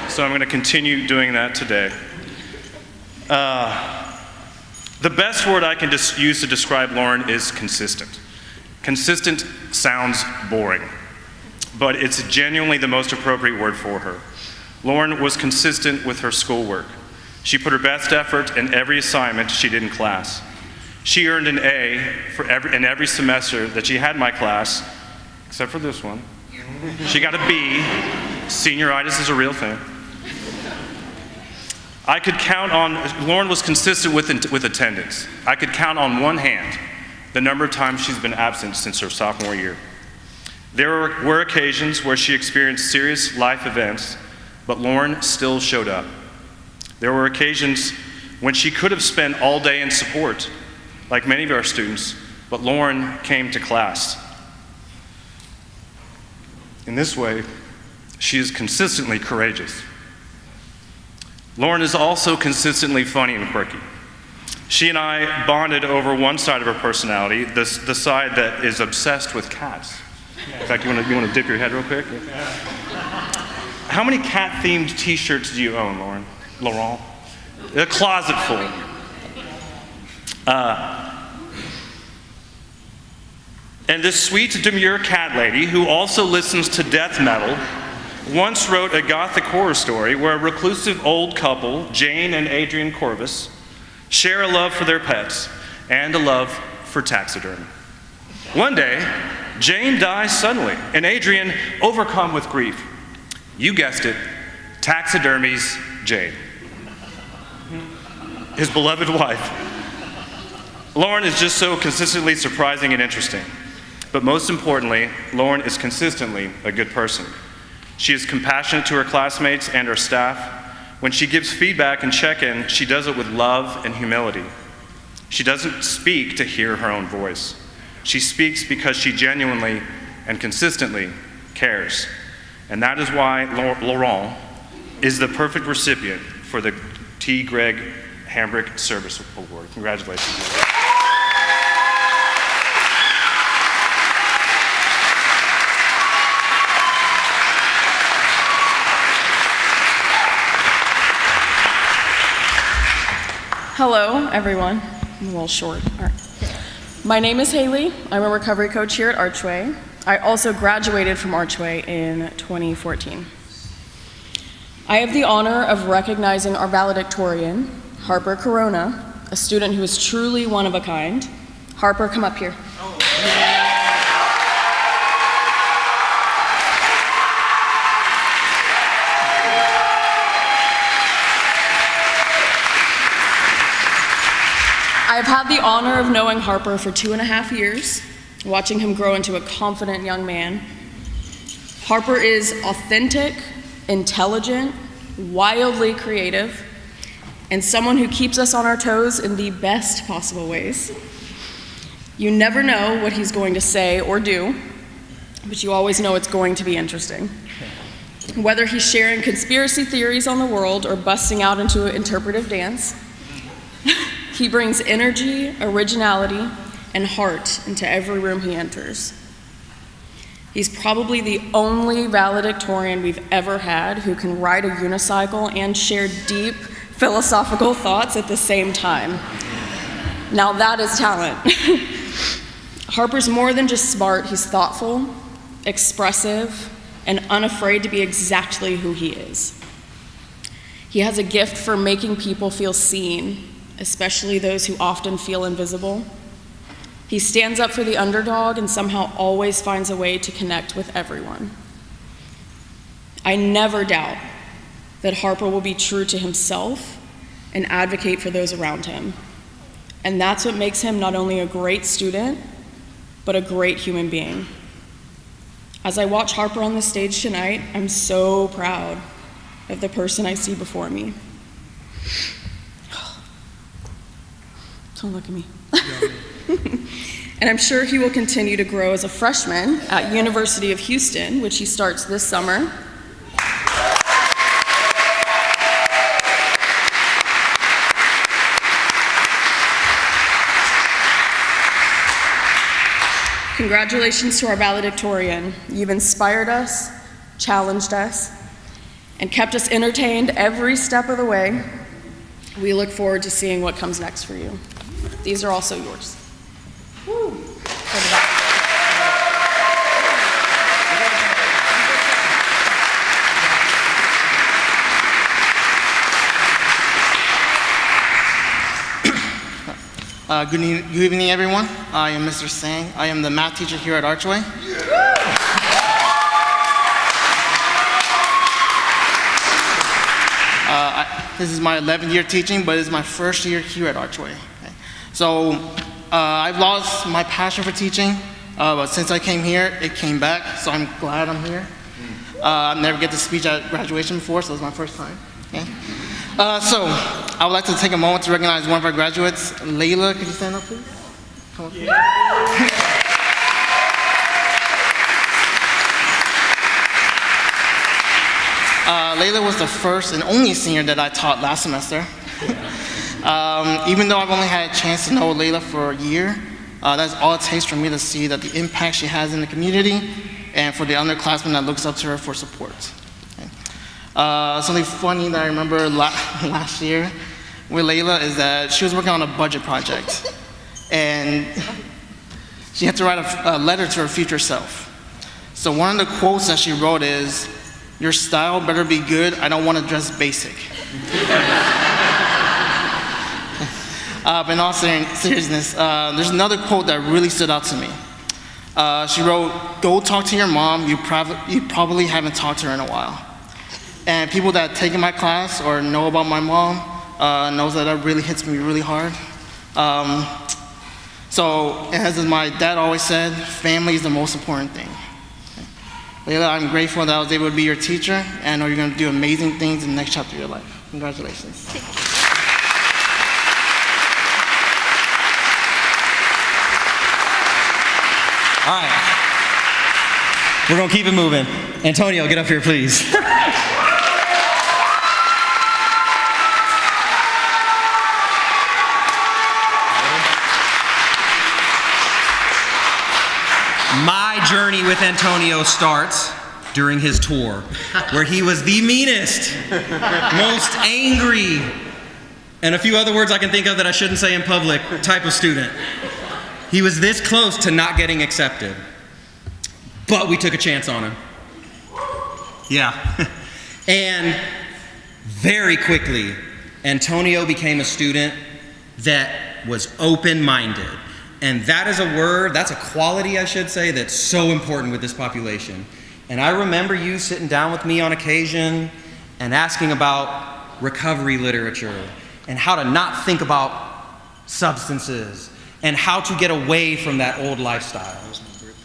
so I'm going to continue doing that today. The best word I can use to describe Lauren is consistent. Consistent sounds boring, but it's genuinely the most appropriate word for her. Lauren was consistent with her schoolwork. She put her best effort in every assignment she did in class. She earned an A in every semester that she had in my class, except for this one. She got a B. Senioritis is a real thing. I could count on, Lauren was consistent with attendance. I could count on one hand the number of times she's been absent since her sophomore year. There were occasions where she experienced serious life events, but Lauren still showed up. There were occasions when she could have spent all day in support, like many of our students, but Lauren came to class. In this way, she is consistently courageous. Lauren is also consistently funny and quirky. She and I bonded over one side of her personality, the side that is obsessed with cats. In fact, you want to dip your head real quick? Yeah. How many cat-themed t-shirts do you own, Lauren? Laurent? A closet full. And this sweet, demure cat lady, who also listens to death metal, once wrote a Gothic horror story where a reclusive old couple, Jane and Adrian Corvus, share a love for their pets and a love for taxidermy. One day, Jane dies suddenly, and Adrian, overcome with grief, you guessed it, taxidermies Jane, his beloved wife. Lauren is just so consistently surprising and interesting. But most importantly, Lauren is consistently a good person. She is compassionate to her classmates and her staff. When she gives feedback and check-in, she does it with love and humility. She doesn't speak to hear her own voice. She speaks because she genuinely and consistently cares. And that is why Laurent is the perfect recipient for the T. Greg Hambrick Service Award. Congratulations. Hello, everyone. I'm a little short. All right. My name is Haley. I'm a recovery coach here at Archway. I also graduated from Archway in 2014. I have the honor of recognizing our valedictorian, Harper Corona, a student who is truly one of a kind. Harper, come up here. I've had the honor of knowing Harper for 2.5 years, watching him grow into a confident young man. Harper is authentic, intelligent, wildly creative, and someone who keeps us on our toes in the best possible ways. You never know what he's going to say or do, but you always know it's going to be interesting. Whether he's sharing conspiracy theories on the world or busting out into an interpretive dance, he brings energy, originality, and heart into every room he enters. He's probably the only valedictorian we've ever had who can ride a unicycle and share deep philosophical thoughts at the same time. Now that is talent. Harper's more than just smart, he's thoughtful, expressive, and unafraid to be exactly who he is. He has a gift for making people feel seen, especially those who often feel invisible. He stands up for the underdog and somehow always finds a way to connect with everyone. I never doubt that Harper will be true to himself and advocate for those around him. And that's what makes him not only a great student, but a great human being. As I watch Harper on the stage tonight, I'm so proud of the person I see before me. Don't look at me. And I'm sure he will continue to grow as a freshman at University of Houston, which he starts this summer. Congratulations to our valedictorian. You've inspired us, challenged us, and kept us entertained every step of the way. We look forward to seeing what comes next for you. These are also yours. Woo. Good evening, everyone. I am Mr. Sang. I am the math teacher here at Archway. This is my 11th year teaching, but it's my first year here at Archway. Okay. So I've lost my passion for teaching, but since I came here, it came back, so I'm glad I'm here. I never get to speak at graduation before, so it's my first time. Okay. So I would like to take a moment to recognize one of our graduates. Layla, could you stand up, please? Come up. Layla was the first and only senior that I taught last semester. Even though I've only had a chance to know Layla for a year, that's all it takes for me to see that the impact she has in the community and for the underclassmen that looks up to her for support. Something funny that I remember last year with Layla is that she was working on a budget project, and she had to write a letter to her future self. So one of the quotes that she wrote is, Your style better be good. I don't want to dress basic. But in all seriousness, there's another quote that really stood out to me. She wrote, "Go talk to your mom. You probably haven't talked to her in a while." And people that take in my class or know about my mom knows that really hits me really hard. So as my dad always said, family is the most important thing. Layla, I'm grateful that I was able to be your teacher, and I know you're going to do amazing things in the next chapter of your life. Congratulations. All right. We're going to keep it moving. Antonio, get up here, please. My journey with Antonio starts during his tour, where he was the meanest, most angry, and a few other words I can think of that I shouldn't say in public type of student. He was this close to not getting accepted, but we took a chance on him. Yeah. And very quickly, Antonio became a student that was open-minded. And that is a word, that's a quality, I should say, that's so important with this population. And I remember you sitting down with me on occasion and asking about recovery literature and how to not think about substances and how to get away from that old lifestyle. That was my birthday.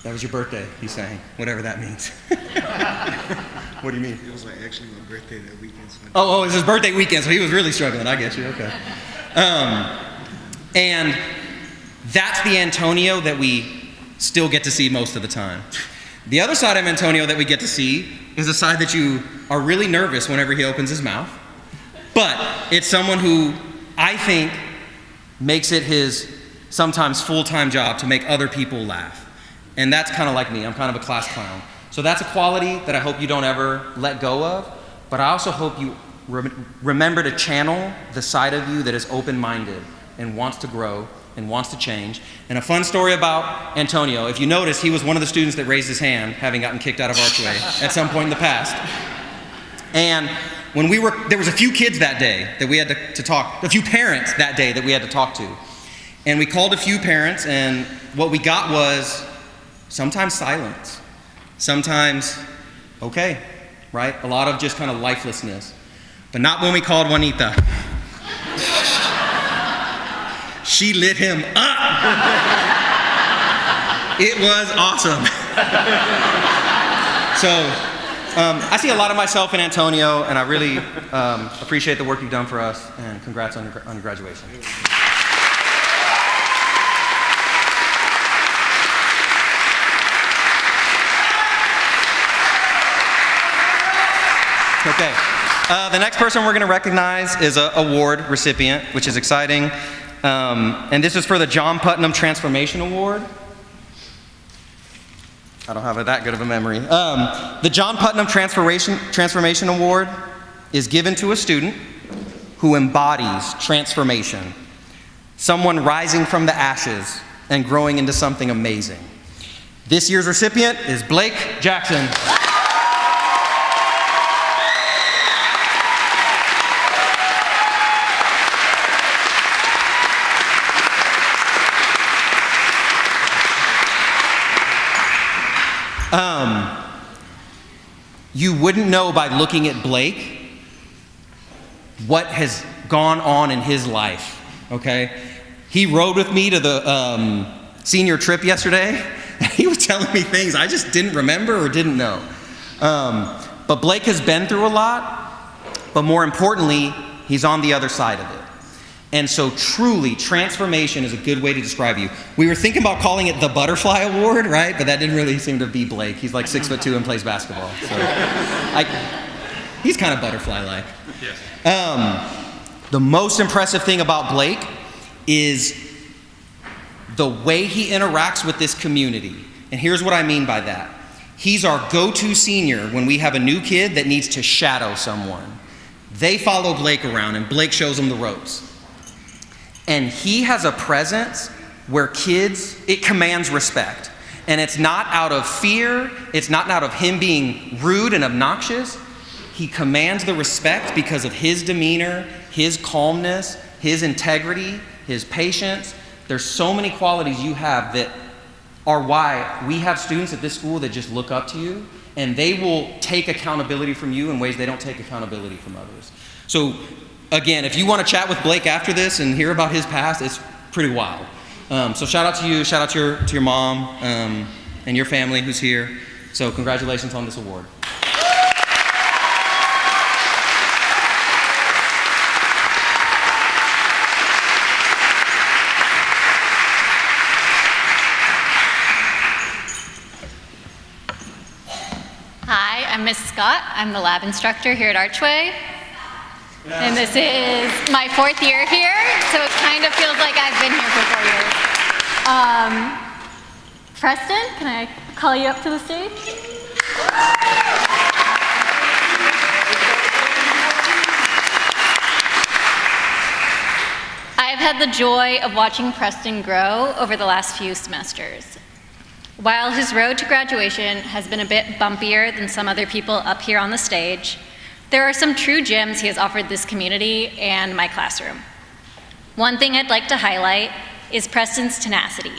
That was your birthday, he's saying, whatever that means. What do you mean? It was actually my birthday that weekend. So oh, it was his birthday weekend, so he was really struggling. I get you, okay. And that's the Antonio that we still get to see most of the time. The other side of Antonio that we get to see is a side that you are really nervous whenever he opens his mouth. But it's someone who I think makes it his sometimes full-time job to make other people laugh. And that's kind of like me. I'm kind of a class clown. So that's a quality that I hope you don't ever let go of. But I also hope you remember to channel the side of you that is open-minded and wants to grow and wants to change. And a fun story about Antonio, if you notice, he was one of the students that raised his hand, having gotten kicked out of Archway at some point in the past. And when there was a few kids that day that we had to talk, a few parents that day that we had to talk to. And we called a few parents, and what we got was sometimes silence, sometimes okay, right? A lot of just kind of lifelessness. But not when we called Juanita. She lit him up. It was awesome. So I see a lot of myself in Antonio, and I really appreciate the work you've done for us, and congrats on your graduation. Okay. The next person we're going to recognize is an award recipient, which is exciting. And this is for the John Putnam Transformation Award. I don't have that good of a memory. The John Putnam Transformation Award is given to a student who embodies transformation, someone rising from the ashes and growing into something amazing. This year's recipient is Blake Jackson. You wouldn't know by looking at Blake what has gone on in his life, okay? He rode with me to the senior trip yesterday. He was telling me things I just didn't remember or didn't know. But Blake has been through a lot, but more importantly, he's on the other side of it. And so truly, transformation is a good way to describe you. We were thinking about calling it the Butterfly Award, right? But that didn't really seem to be Blake. He's like 6'2" and plays basketball. So he's kind of butterfly-like. Yes. The most impressive thing about Blake is the way he interacts with this community. And here's what I mean by that. He's our go-to senior when we have a new kid that needs to shadow someone. They follow Blake around, and Blake shows them the ropes. And he has a presence where it commands respect. And it's not out of fear, it's not out of him being rude and obnoxious. He commands the respect because of his demeanor, his calmness, his integrity, his patience. There's so many qualities you have that are why we have students at this school that just look up to you, and they will take accountability from you in ways they don't take accountability from others. So again, if you want to chat with Blake after this and hear about his past, it's pretty wild. So shout out to you, shout out to your mom and your family who's here. So congratulations on this award. Hi, I'm Miss Scott. I'm the lab instructor here at Archway. And this is my 4th year here, so it kind of feels like I've been here for 4 years. Preston, can I call you up to the stage? I've had the joy of watching Preston grow over the last few semesters. While his road to graduation has been a bit bumpier than some other people up here on the stage, there are some true gems he has offered this community and my classroom. One thing I'd like to highlight is Preston's tenacity.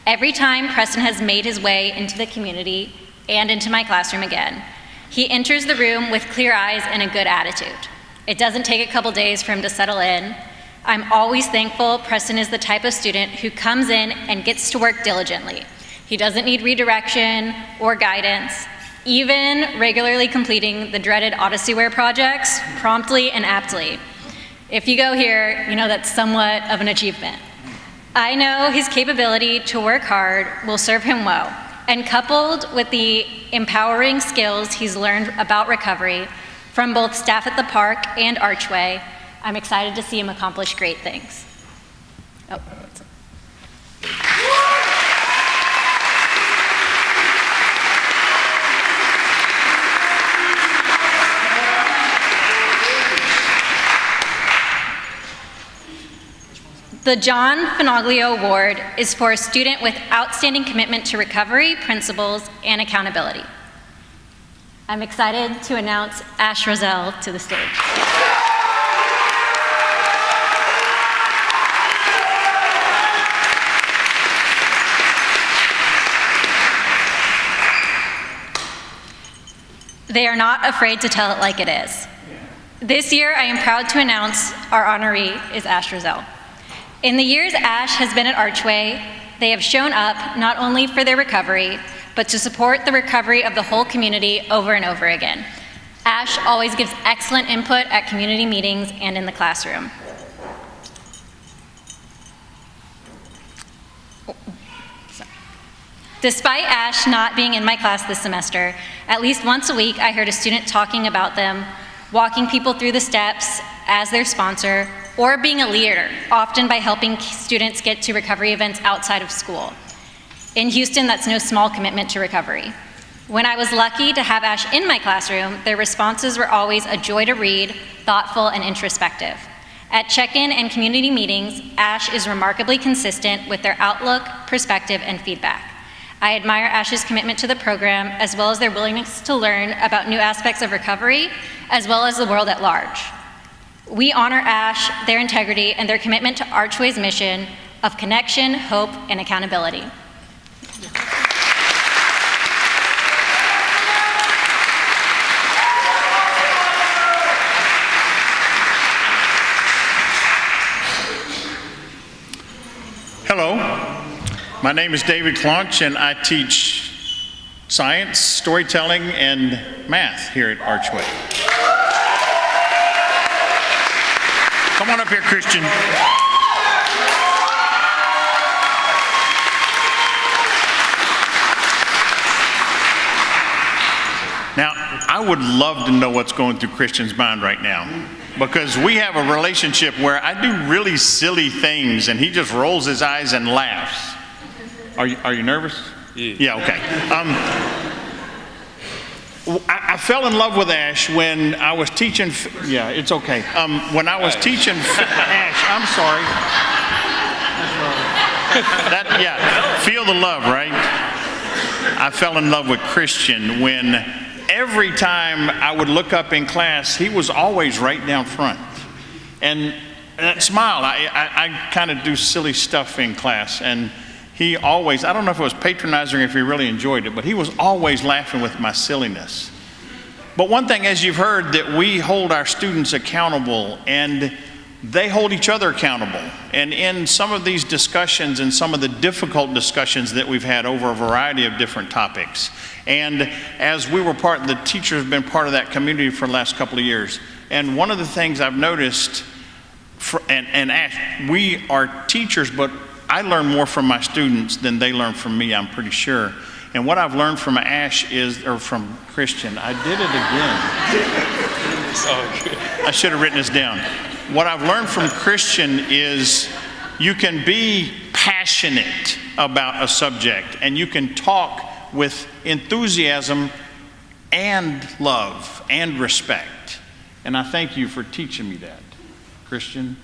Every time Preston has made his way into the community and into my classroom again, he enters the room with clear eyes and a good attitude. It doesn't take a couple days for him to settle in. I'm always thankful Preston is the type of student who comes in and gets to work diligently. He doesn't need redirection or guidance, even regularly completing the dreaded Odysseyware projects promptly and aptly. If you go here, you know that's somewhat of an achievement. I know his capability to work hard will serve him well, and coupled with the empowering skills he's learned about recovery from both staff at the park and Archway, I'm excited to see him accomplish great things. Oh. The John Finoglio Award is for a student with outstanding commitment to recovery, principles, and accountability. I'm excited to announce Ash Roselle to the stage. They are not afraid to tell it like it is. This year, I am proud to announce our honoree is Ash Roselle. In the years Ash has been at Archway, they have shown up not only for their recovery, but to support the recovery of the whole community over and over again. Ash always gives excellent input at community meetings and in the classroom. Despite Ash not being in my class this semester, at least once a week I heard a student talking about them, walking people through the steps as their sponsor, or being a leader, often by helping students get to recovery events outside of school. In Houston, that's no small commitment to recovery. When I was lucky to have Ash in my classroom, their responses were always a joy to read, thoughtful, and introspective. At check-in and community meetings, Ash is remarkably consistent with their outlook, perspective, and feedback. I admire Ash's commitment to the program, as well as their willingness to learn about new aspects of recovery, as well as the world at large. We honor Ash, their integrity, and their commitment to Archway's mission of connection, hope, and accountability. Hello, my name is David Claunch, and I teach science, storytelling, and math here at Archway. Come on up here, Christian. Now, I would love to know what's going through Christian's mind right now, because we have a relationship where I do really silly things and he just rolls his eyes and laughs. Are you nervous? Yeah, okay. I fell in love with Ash when I was teaching, yeah, it's okay. When I was teaching, Ash, I'm sorry. Yeah, feel the love, right? I fell in love with Christian when every time I would look up in class, he was always right down front. And that smile, I kind of do silly stuff in class, and he always, I don't know if it was patronizing or if he really enjoyed it, but he was always laughing with my silliness. But one thing, as you've heard, that we hold our students accountable, and they hold each other accountable. And in some of these discussions and some of the difficult discussions that we've had over a variety of different topics, and as we were the teachers have been part of that community for the last couple of years, and one of the things I've noticed, and Ash, we are teachers, but I learn more from my students than they learn from me, I'm pretty sure. And what I've learned from Ash or from Christian, I did it again. I should have written this down. What I've learned from Christian is you can be passionate about a subject, and you can talk with enthusiasm and love and respect. And I thank you for teaching me that, Christian.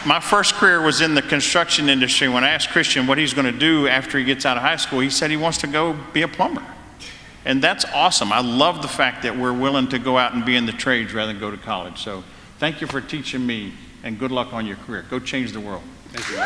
My first career was in the construction industry. When I asked Christian what he's going to do after he gets out of high school, he said he wants to go be a plumber. And that's awesome. I love the fact that we're willing to go out and be in the trades rather than go to college. So thank you for teaching me, and good luck on your career. Go change the world. Thank you.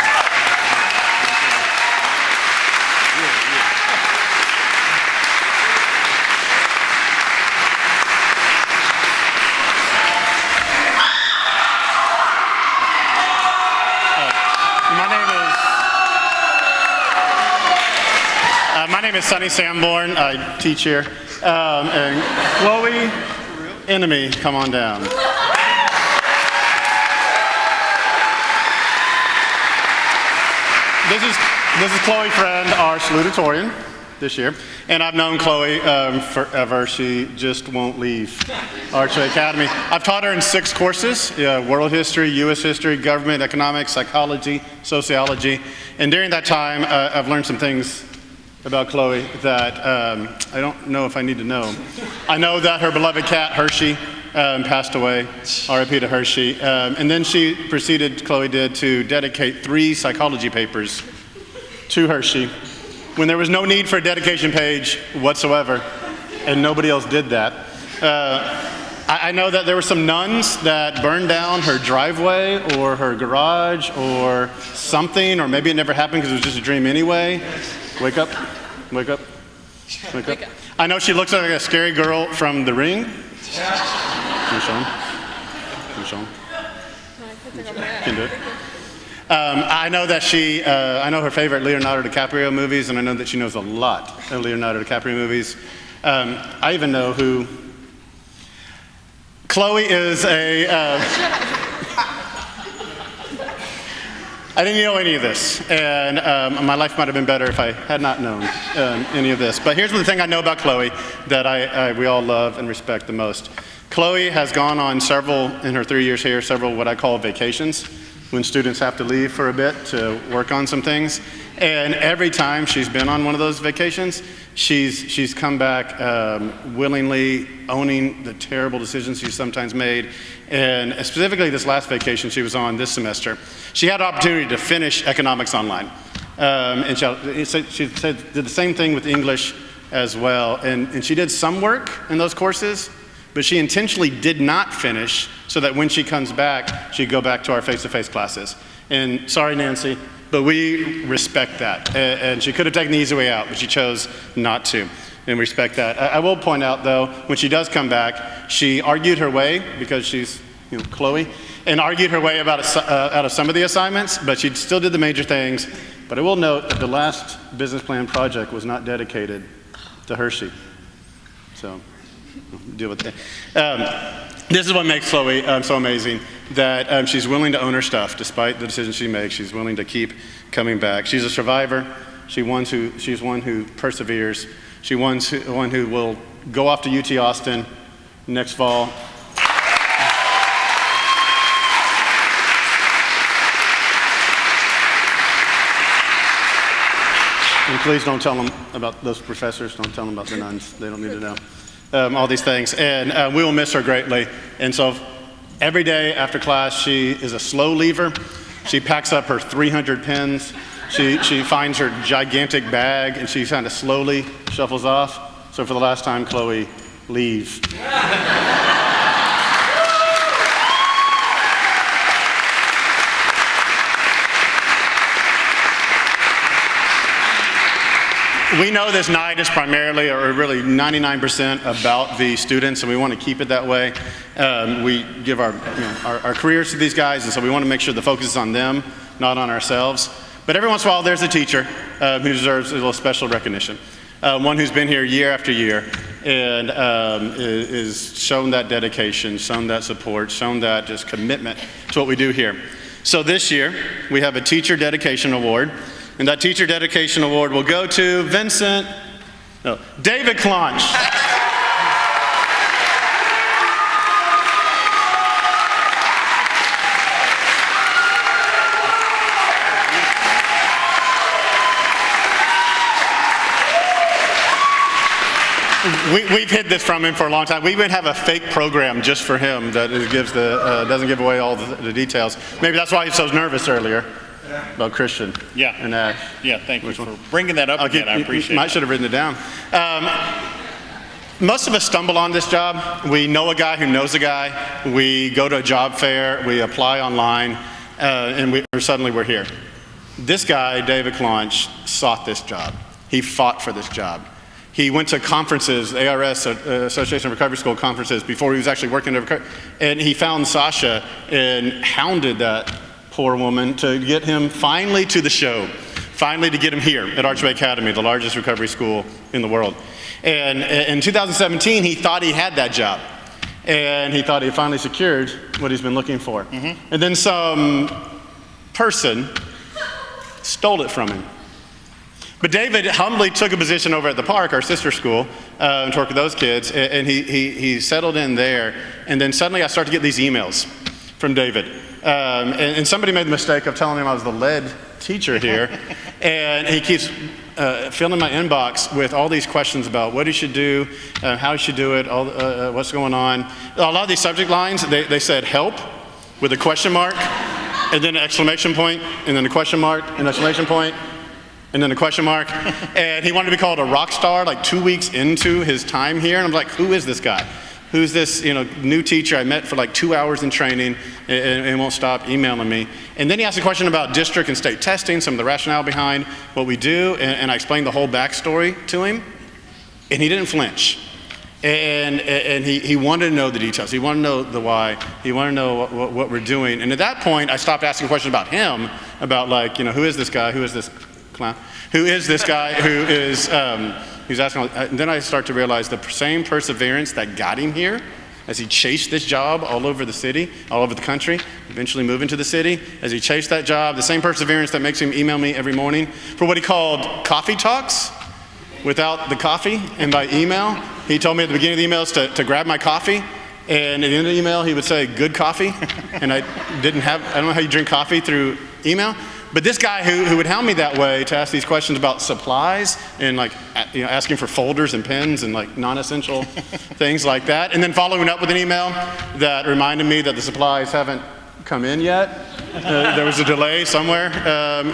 My name is Sonny Sanborn. I teach here. And Chloe, Enemy, come on down. This is Chloe Friend, our salutatorian this year. And I've known Chloe forever. She just won't leave Archway Academy. I've taught her in 6 courses, world history, U.S. history, government, economics, psychology, sociology. And during that time, I've learned some things about Chloe that I don't know if I need to know. I know that her beloved cat, Hershey, passed away, R.I.P. to Hershey. And then Chloe did, to dedicate 3 psychology papers to Hershey when there was no need for a dedication page whatsoever, and nobody else did that. I know that there were some nuns that burned down her driveway or her garage or something, or maybe it never happened because it was just a dream anyway. Wake up, wake up, wake up. I know she looks like a scary girl from The Ring. Can you show him? Can you show him? Can do it. I know that I know her favorite Leonardo DiCaprio movies, and I know that she knows a lot of Leonardo DiCaprio movies. I even know who Chloe is I didn't know any of this, and my life might have been better if I had not known any of this. But here's the thing I know about Chloe that we all love and respect the most. Chloe has gone on in her 3 years here, several what I call vacations, when students have to leave for a bit to work on some things. And every time she's been on one of those vacations, she's come back willingly owning the terrible decisions she's sometimes made. And specifically this last vacation she was on this semester, she had an opportunity to finish economics online. And she did the same thing with English as well. And she did some work in those courses, but she intentionally did not finish so that when she comes back, she'd go back to our face-to-face classes. And sorry, Nancy, but we respect that. And she could have taken the easy way out, but she chose not to. And we respect that. I will point out, though, when she does come back, she argued her way, because she's Chloe, and argued her way out of some of the assignments, but she still did the major things. But I will note that the last business plan project was not dedicated to Hershey. So deal with that. This is what makes Chloe so amazing, that she's willing to own her stuff despite the decisions she makes. She's willing to keep coming back. She's a survivor. She's one who perseveres. She's one who will go off to UT Austin next fall. And please don't tell them about those professors. Don't tell them about the nuns. They don't need to know. All these things. And we will miss her greatly. And so every day after class, she is a slow leaver. She packs up her 300 pens. She finds her gigantic bag, and she kind of slowly shuffles off. So for the last time, Chloe, leave. We know this night is primarily, or really 99% about the students, and we want to keep it that way. We give our careers to these guys, and so we want to make sure the focus is on them, not on ourselves. But every once in a while, there's a teacher who deserves a little special recognition. One who's been here year after year and is shown that dedication, shown that support, shown that just commitment to what we do here. So this year, we have a Teacher Dedication Award. And that Teacher Dedication Award will go to David Claunch. We've hid this from him for a long time. We even have a fake program just for him that gives doesn't give away all the details. Maybe that's why he was so nervous earlier. About Christian. Yeah. And Ash. Yeah, thank you for bringing that up again. I appreciate it. I should have written it down. Most of us stumble on this job. We know a guy who knows a guy. We go to a job fair. We apply online. And suddenly we're here. This guy, David Claunch, sought this job. He fought for this job. He went to conferences, ARS, Association of Recovery School conferences, before he was actually working at recovery. And he found Sasha and hounded that poor woman to get him finally to the show, finally to get him here at Archway Academy, the largest recovery school in the world. And in 2017, he thought he had that job. And he thought he finally secured what he's been looking for. Mm-hmm. And then some person stole it from him. But David humbly took a position over at the park, our sister school, and worked with those kids, and he settled in there. And then suddenly I start to get these emails from David. And somebody made the mistake of telling him I was the lead teacher here. And he keeps filling my inbox with all these questions about what he should do, how he should do it, what's going on. A lot of these subject lines, they said help with a question mark, and then an exclamation point, and then a question mark, an exclamation point, and then a question mark. And he wanted to be called a rock star like 2 weeks into his time here. And I'm like, who is this guy? Who's this new teacher I met for like 2 hours in training and won't stop emailing me? And then he asked a question about district and state testing, some of the rationale behind what we do, and I explained the whole backstory to him, and he didn't flinch. And he wanted to know the details. He wanted to know the why. He wanted to know what we're doing. And at that point, I stopped asking questions about him, about like, who is this guy? Who is this clown? Who is this guy who is... He's asking, and then I start to realize the same perseverance that got him here as he chased this job all over the city, all over the country, eventually moving to the city, as he chased that job, the same perseverance that makes him email me every morning for what he called coffee talks without the coffee and by email. He told me at the beginning of the emails to grab my coffee, and at the end of the email he would say good coffee, and I don't know how you drink coffee through email. But this guy who would hound me that way to ask these questions about supplies and like asking for folders and pens and like non-essential things like that, and then following up with an email that reminded me that the supplies haven't come in yet. There was a delay somewhere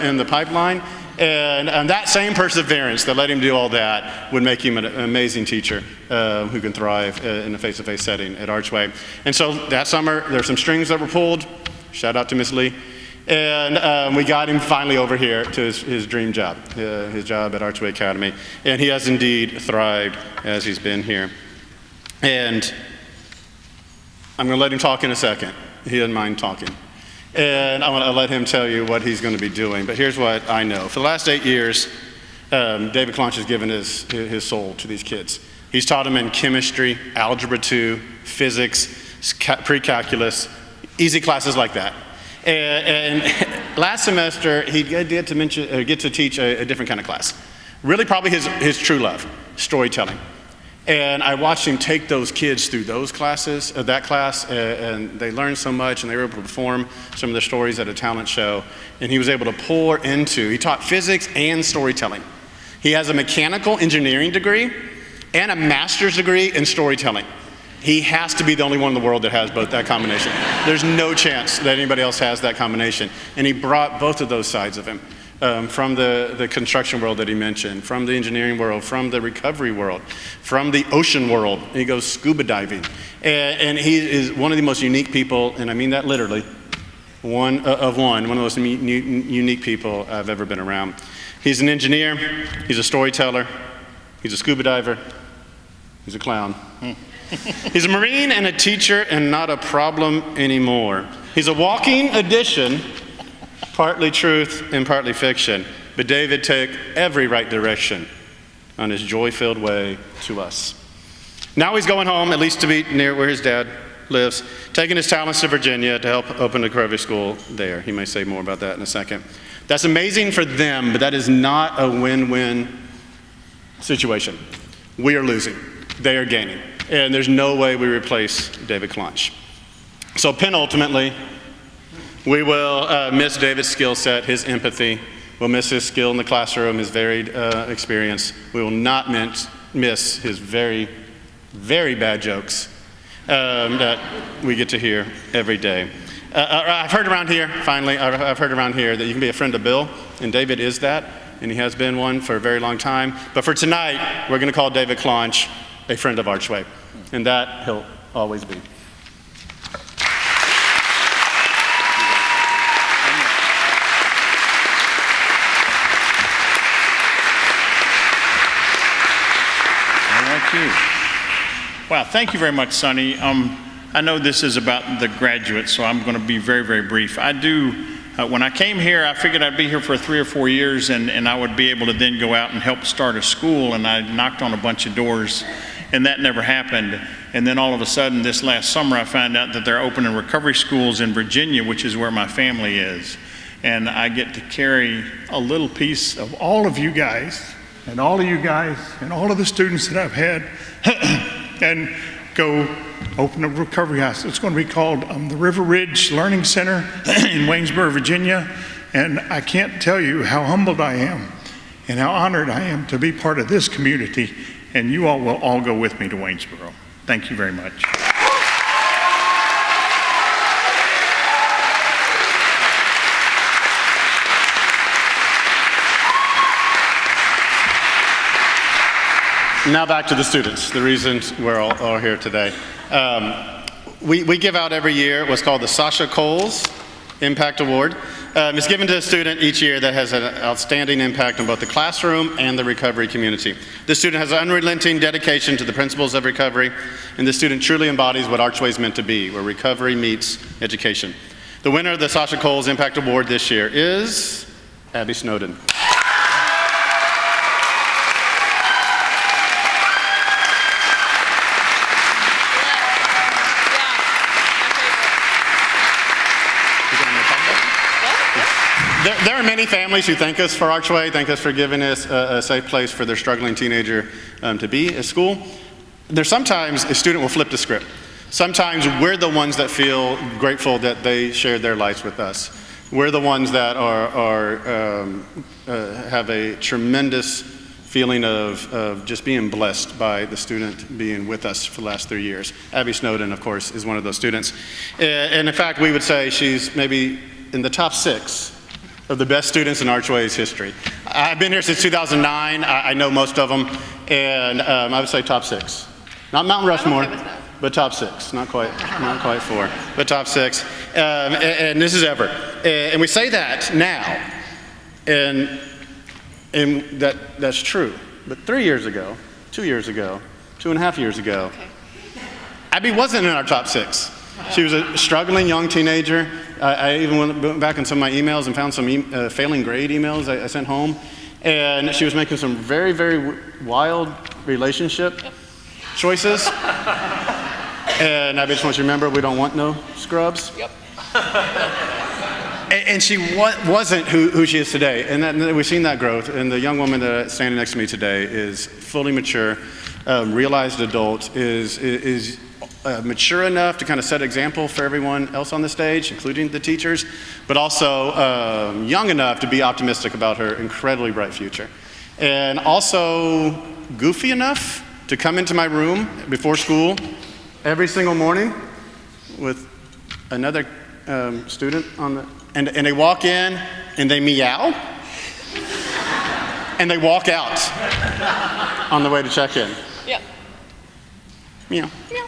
in the pipeline, and that same perseverance that let him do all that would make him an amazing teacher who can thrive in a face-to-face setting at Archway. And so that summer there's some strings that were pulled. Shout out to Miss Lee. And we got him finally over here to his dream job, his job at Archway Academy. And he has indeed thrived as he's been here. And I'm going to let him talk in a second. He doesn't mind talking. And I want to let him tell you what he's going to be doing. But here's what I know. For the last 8 years, David Claunch has given his soul to these kids. He's taught them in chemistry, algebra 2, physics, pre-calculus, easy classes like that. And last semester, he get to teach a different kind of class. Really probably his true love, storytelling. And I watched him take those kids through those classes, that class, and they learned so much, and they were able to perform some of their stories at a talent show. And he was able to pour into, he taught physics and storytelling. He has a mechanical engineering degree and a master's degree in storytelling. He has to be the only one in the world that has both that combination. There's no chance that anybody else has that combination. And he brought both of those sides of him, from the construction world that he mentioned, from the engineering world, from the recovery world, from the ocean world. And he goes scuba diving. And he is one of the most unique people, and I mean that literally, one of the most unique people I've ever been around. He's an engineer, he's a storyteller, he's a scuba diver, he's a clown. He's a Marine and a teacher and not a problem anymore. He's a walking addition, partly truth and partly fiction. But David took every right direction on his joy-filled way to us. Now he's going home, at least to be near where his dad lives, taking his talents to Virginia to help open a recovery school there. He may say more about that in a second. That's amazing for them, but that is not a win-win situation. We are losing. They are gaining. And there's no way we replace David Clunch. So penultimately, we will miss David's skill set, his empathy. We'll miss his skill in the classroom, his varied experience. We will not miss his very, very bad jokes that we get to hear every day. I've heard around here, finally, I've heard around here that you can be a friend of Bill, and David is that, and he has been one for a very long time. But for tonight, we're going to call David Clunch a friend of Archway, and that he'll always be. Thank you. Wow, thank you very much, Sonny. I know this is about the graduates, so I'm going to be very, very brief. When I came here, I figured I'd be here for 3 or 4 years, and I would be able to then go out and help start a school, and I knocked on a bunch of doors, and that never happened. And then all of a sudden, this last summer, I found out that they're opening recovery schools in Virginia, which is where my family is. And I get to carry a little piece of all of you guys, and all of you guys, and all of the students that I've had, and go open a recovery house. It's going to be called the River Ridge Learning Center in Waynesboro, Virginia. And I can't tell you how humbled I am and how honored I am to be part of this community. And you all will all go with me to Waynesboro. Thank you very much. Now back to the students, the reasons we're all here today. We give out every year what's called the Sasha Coles Impact Award. It's given to a student each year that has an outstanding impact on both the classroom and the recovery community. This student has an unrelenting dedication to the principles of recovery, and this student truly embodies what Archway is meant to be, where recovery meets education. The winner of the Sasha Coles Impact Award this year is Abby Snowden. There are many families who thank us for Archway, thank us for giving us a safe place for their struggling teenager to be at school. There's sometimes a student will flip the script. Sometimes we're the ones that feel grateful that they shared their lives with us. We're the ones that have a tremendous feeling of just being blessed by the student being with us for the last 3 years. Abby Snowden, of course, is one of those students. And in fact, we would say she's maybe in the top 6 of the best students in Archway's history. I've been here since 2009. I know most of them, and I would say top 6. Not Mount Rushmore, but top 6. Not quite 4, but top 6. And this is ever. And we say that now, and that's true. But 3 years ago, 2 years ago, 2.5 years ago, Abby wasn't in our top 6. She was a struggling young teenager. I even went back in some of my emails and found some failing grade emails I sent home. And she was making some very, very wild relationship choices. And I just want you to remember, we don't want no scrubs. Yep. And she wasn't who she is today. And we've seen that growth. And the young woman that's standing next to me today is fully mature, realized adult, is mature enough to kind of set example for everyone else on the stage, including the teachers, but also young enough to be optimistic about her incredibly bright future. And also goofy enough to come into my room before school every single morning with another student and they walk in and they meow and they walk out on the way to check in. Yep. Meow. Meow.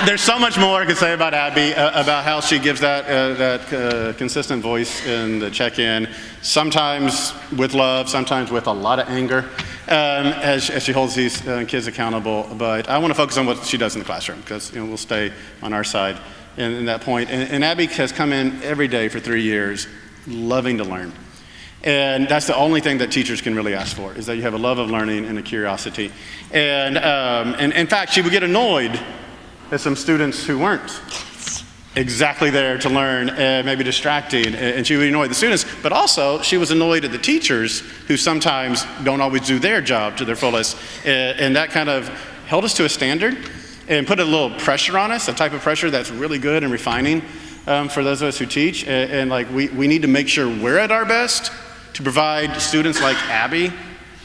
There's so much more I could say about Abby, about how she gives that consistent voice in the check-in, sometimes with love, sometimes with a lot of anger, as she holds these kids accountable. But I want to focus on what she does in the classroom, because we'll stay on our side in that point. And Abby has come in every day for 3 years, loving to learn. And that's the only thing that teachers can really ask for, is that you have a love of learning and a curiosity. And in fact, she would get annoyed at some students who weren't exactly there to learn, maybe distracting, and she would annoy the students, but also she was annoyed at the teachers who sometimes don't always do their job to their fullest. And that kind of held us to a standard and put a little pressure on us, a type of pressure that's really good and refining for those of us who teach. And like we need to make sure we're at our best to provide students like Abby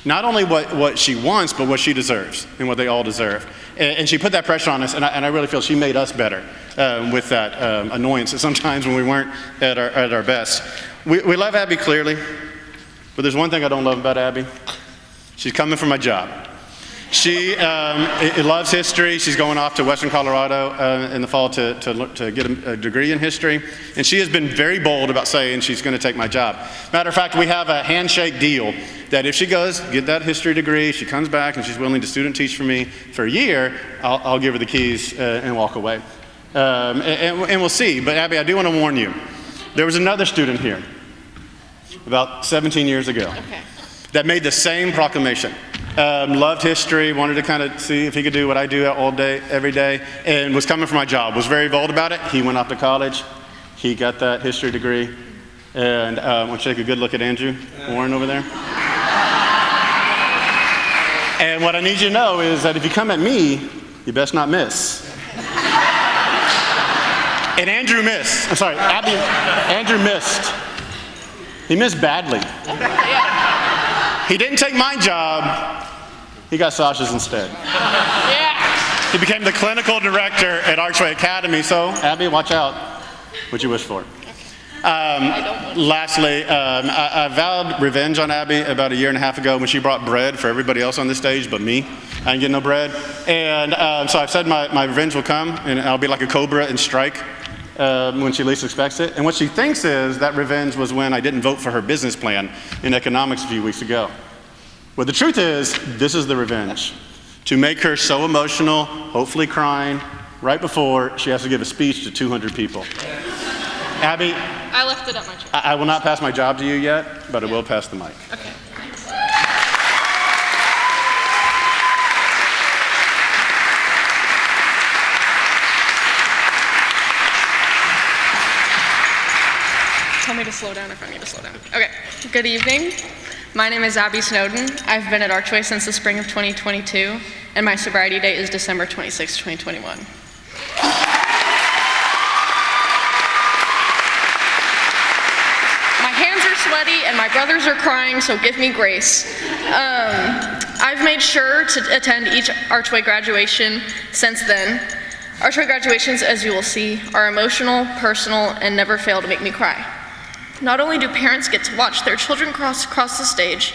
not only what she wants, but what she deserves and what they all deserve. And she put that pressure on us, and I really feel she made us better with that annoyance sometimes when we weren't at our best. We love Abby clearly, but there's one thing I don't love about Abby. She's coming for my job. She loves history. She's going off to Western Colorado in the fall to get a degree in history. And she has been very bold about saying she's going to take my job. Matter of fact, we have a handshake deal that if she goes get that history degree, she comes back and she's willing to student teach for me for a year, I'll give her the keys and walk away. And we'll see. But Abby, I do want to warn you. There was another student here about 17 years ago that made the same proclamation. Loved history, wanted to kind of see if he could do what I do all day, every day, and was coming for my job, was very bold about it. He went off to college. He got that history degree. And I want you to take a good look at Andrew Warren over there. And what I need you to know is that if you come at me, you best not miss. And Andrew missed. I'm sorry, Andrew missed. He missed badly. He didn't take my job. He got Sasha's instead. Yeah. He became the clinical director at Archway Academy. So, Abby, watch out what you wish for. Lastly, I vowed revenge on Abby about 1.5 years ago when she brought bread for everybody else on this stage but me. I didn't get no bread. And so I've said my revenge will come, and I'll be like a cobra and strike when she least expects it. And what she thinks is that revenge was when I didn't vote for her business plan in economics a few weeks ago. Well, the truth is, this is the revenge. To make her so emotional, hopefully crying, right before she has to give a speech to 200 people. Abby, I left it at my chair. I will not pass my job to you yet, but I will pass the mic. Okay. Tell me to slow down if I need to slow down. Okay. Good evening. My name is Abby Snowden. I've been at Archway since the spring of 2022, and my sobriety date is December 26, 2021. My hands are sweaty and my brothers are crying, so give me grace. I've made sure to attend each Archway graduation since then. Archway graduations, as you will see, are emotional, personal, and never fail to make me cry. Not only do parents get to watch their children cross the stage,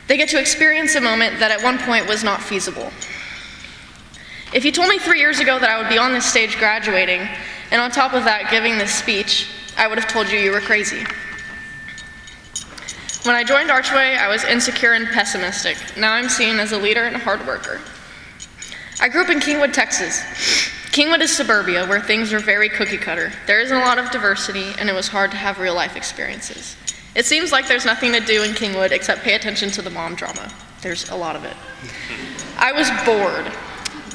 they get to experience a moment that at one point was not feasible. If you told me 3 years ago that I would be on this stage graduating, and on top of that giving this speech, I would have told you you were crazy. When I joined Archway, I was insecure and pessimistic. Now I'm seen as a leader and a hard worker. I grew up in Kingwood, Texas. Kingwood is suburbia, where things are very cookie cutter. There isn't a lot of diversity, and it was hard to have real life experiences. It seems like there's nothing to do in Kingwood except pay attention to the mom drama. There's a lot of it. I was bored.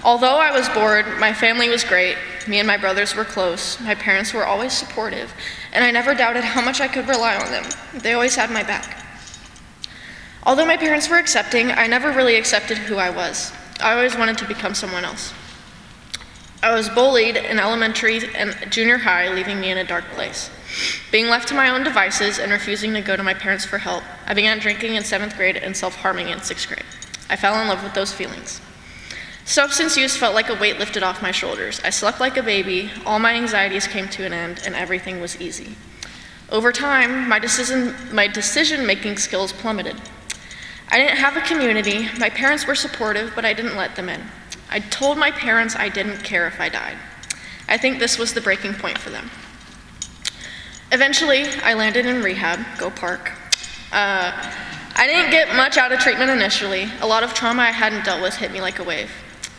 Although I was bored, my family was great. Me and my brothers were close. My parents were always supportive, and I never doubted how much I could rely on them. They always had my back. Although my parents were accepting, I never really accepted who I was. I always wanted to become someone else. I was bullied in elementary and junior high, leaving me in a dark place. Being left to my own devices and refusing to go to my parents for help, I began drinking in 7th grade and self-harming in 6th grade. I fell in love with those feelings. Substance use felt like a weight lifted off my shoulders. I slept like a baby, all my anxieties came to an end, and everything was easy. Over time, my decision-making skills plummeted. I didn't have a community. My parents were supportive, but I didn't let them in. I told my parents I didn't care if I died. I think this was the breaking point for them. Eventually, I landed in rehab, go Park. I didn't get much out of treatment initially. A lot of trauma I hadn't dealt with hit me like a wave.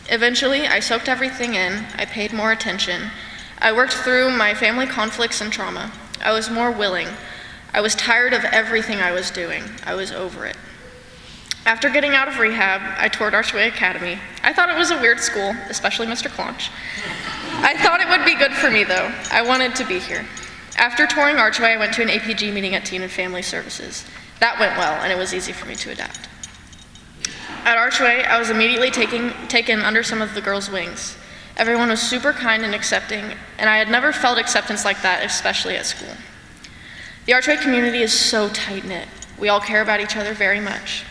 Eventually, I soaked everything in. I paid more attention. I worked through my family conflicts and trauma. I was more willing. I was tired of everything I was doing. I was over it. After getting out of rehab, I toured Archway Academy. I thought it was a weird school, especially Mr. Claunch. I thought it would be good for me, though. I wanted to be here. After touring Archway, I went to an APG meeting at Teen and Family Services. That went well, and it was easy for me to adapt. At Archway, I was immediately taken under some of the girls' wings. Everyone was super kind and accepting, and I had never felt acceptance like that, especially at school. The Archway community is so tight-knit. We all care about each other very much.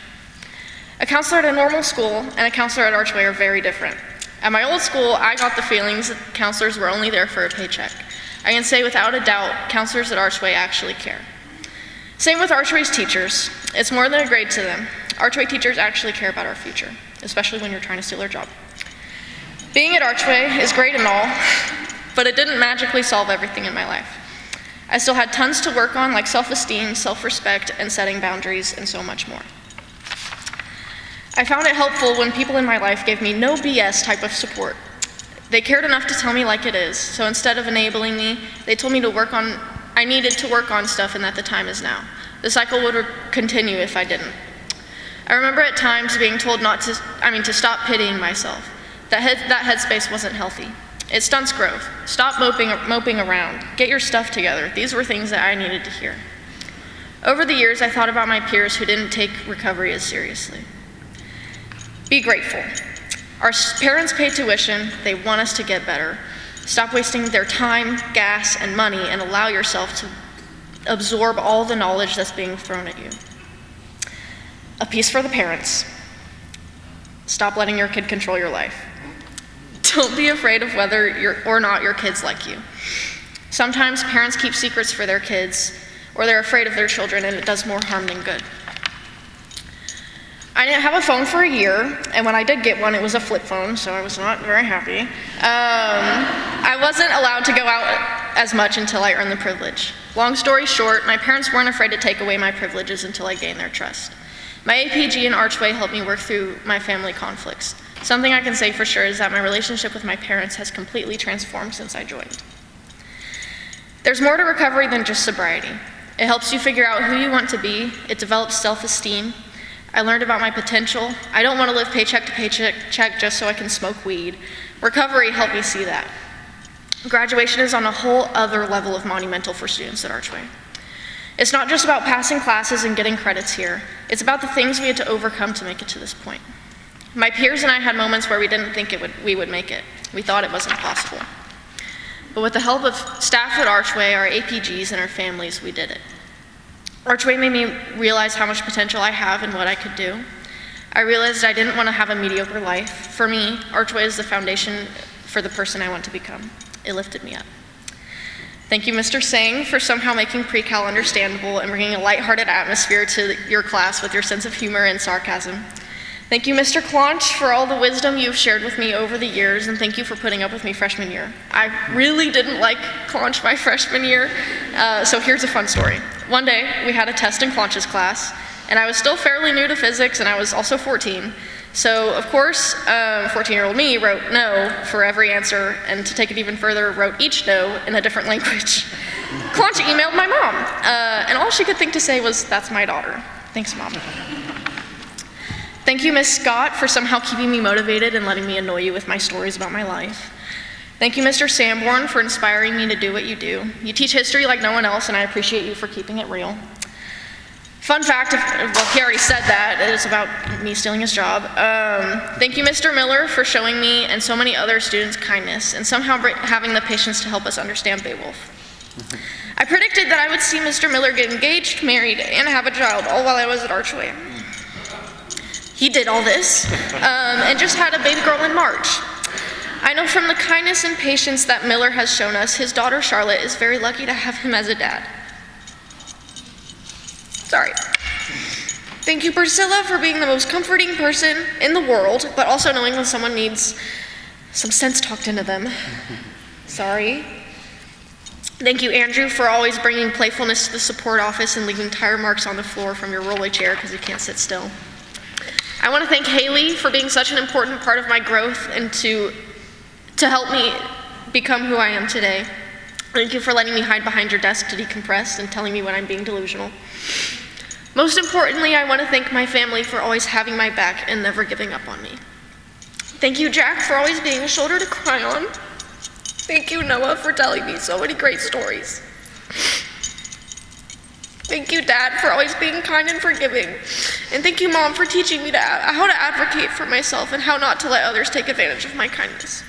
A counselor at a normal school and a counselor at Archway are very different. At my old school, I got the feelings that counselors were only there for a paycheck. I can say without a doubt, counselors at Archway actually care. Same with Archway's teachers. It's more than a grade to them. Archway teachers actually care about our future, especially when you're trying to steal their job. Being at Archway is great and all, but it didn't magically solve everything in my life. I still had tons to work on, like self-esteem, self-respect, and setting boundaries, and so much more. I found it helpful when people in my life gave me no BS type of support. They cared enough to tell me like it is, so instead of enabling me, they told me I needed to work on stuff and that the time is now. The cycle would continue if I didn't. I remember at times being told to stop pitying myself. That headspace wasn't healthy. It stunts growth. Stop moping around. Get your stuff together. These were things that I needed to hear. Over the years, I thought about my peers who didn't take recovery as seriously. Be grateful. Our parents pay tuition. They want us to get better. Stop wasting their time, gas, and money and allow yourself to absorb all the knowledge that's being thrown at you. A piece for the parents. Stop letting your kid control your life. Don't be afraid of whether or not your kids like you. Sometimes parents keep secrets for their kids, or they're afraid of their children, and it does more harm than good. I didn't have a phone for a year, and when I did get one, it was a flip phone, so I was not very happy. I wasn't allowed to go out as much until I earned the privilege. Long story short, my parents weren't afraid to take away my privileges until I gained their trust. My APG and Archway helped me work through my family conflicts. Something I can say for sure is that my relationship with my parents has completely transformed since I joined. There's more to recovery than just sobriety. It helps you figure out who you want to be. It develops self-esteem. I learned about my potential. I don't want to live paycheck to paycheck just so I can smoke weed. Recovery helped me see that. Graduation is on a whole other level of monumental for students at Archway. It's not just about passing classes and getting credits here. It's about the things we had to overcome to make it to this point. My peers and I had moments where we didn't think we would make it. We thought it wasn't possible. But with the help of staff at Archway, our APGs, and our families, we did it. Archway made me realize how much potential I have and what I could do. I realized I didn't want to have a mediocre life. For me, Archway is the foundation for the person I want to become. It lifted me up. Thank you, Mr. Singh, for somehow making pre-cal understandable and bringing a lighthearted atmosphere to your class with your sense of humor and sarcasm. Thank you, Mr. Claunch, for all the wisdom you've shared with me over the years, and thank you for putting up with me freshman year. I really didn't like Claunch my freshman year, so here's a fun story. One day, we had a test in Claunch's class, and I was still fairly new to physics, and I was also 14. So, of course, 14-year-old me wrote no for every answer, and to take it even further, wrote each no in a different language. Claunch emailed my mom, and all she could think to say was, "That's my daughter." Thanks, Mom. Thank you, Miss Scott, for somehow keeping me motivated and letting me annoy you with my stories about my life. Thank you, Mr. Sanborn, for inspiring me to do what you do. You teach history like no one else, and I appreciate you for keeping it real. Fun fact, he already said that, it was about me stealing his job. Thank you, Mr. Miller, for showing me and so many other students kindness, and somehow having the patience to help us understand Beowulf. I predicted that I would see Mr. Miller get engaged, married, and have a child, all while I was at Archway. He did all this, and just had a baby girl in March. I know from the kindness and patience that Miller has shown us, his daughter Charlotte is very lucky to have him as a dad. Sorry. Thank you, Priscilla, for being the most comforting person in the world, but also knowing when someone needs some sense talked into them. Sorry. Thank you, Andrew, for always bringing playfulness to the support office and leaving tire marks on the floor from your rolly chair because you can't sit still. I want to thank Haley for being such an important part of my growth and to help me become who I am today. Thank you for letting me hide behind your desk to decompress and telling me when I'm being delusional. Most importantly, I want to thank my family for always having my back and never giving up on me. Thank you, Jack, for always being a shoulder to cry on. Thank you, Noah, for telling me so many great stories. Thank you, Dad, for always being kind and forgiving. And thank you, Mom, for teaching me how to advocate for myself and how not to let others take advantage of my kindness.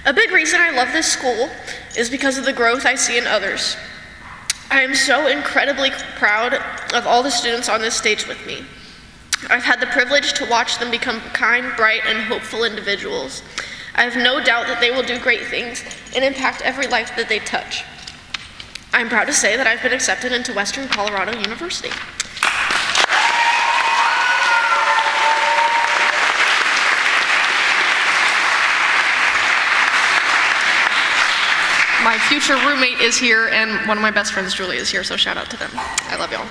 A big reason I love this school is because of the growth I see in others. I am so incredibly proud of all the students on this stage with me. I've had the privilege to watch them become kind, bright, and hopeful individuals. I have no doubt that they will do great things and impact every life that they touch. I'm proud to say that I've been accepted into Western Colorado University. My future roommate is here, and one of my best friends, Julie, is here, so shout out to them. I love y'all.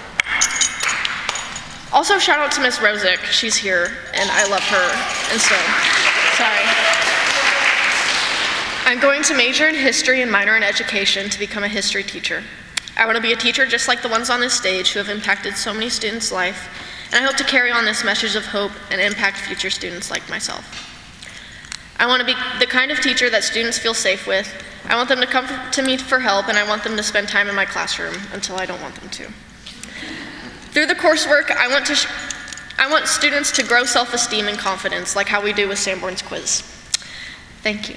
Also, shout out to Miss Rosick. She's here, and I love her, and so, sorry. I'm going to major in history and minor in education to become a history teacher. I want to be a teacher just like the ones on this stage who have impacted so many students' life, and I hope to carry on this message of hope and impact future students like myself. I want to be the kind of teacher that students feel safe with. I want them to come to me for help, and I want them to spend time in my classroom until I don't want them to. Through the coursework, I want students to grow self-esteem and confidence, like how we do with Sanborn's quiz. Thank you.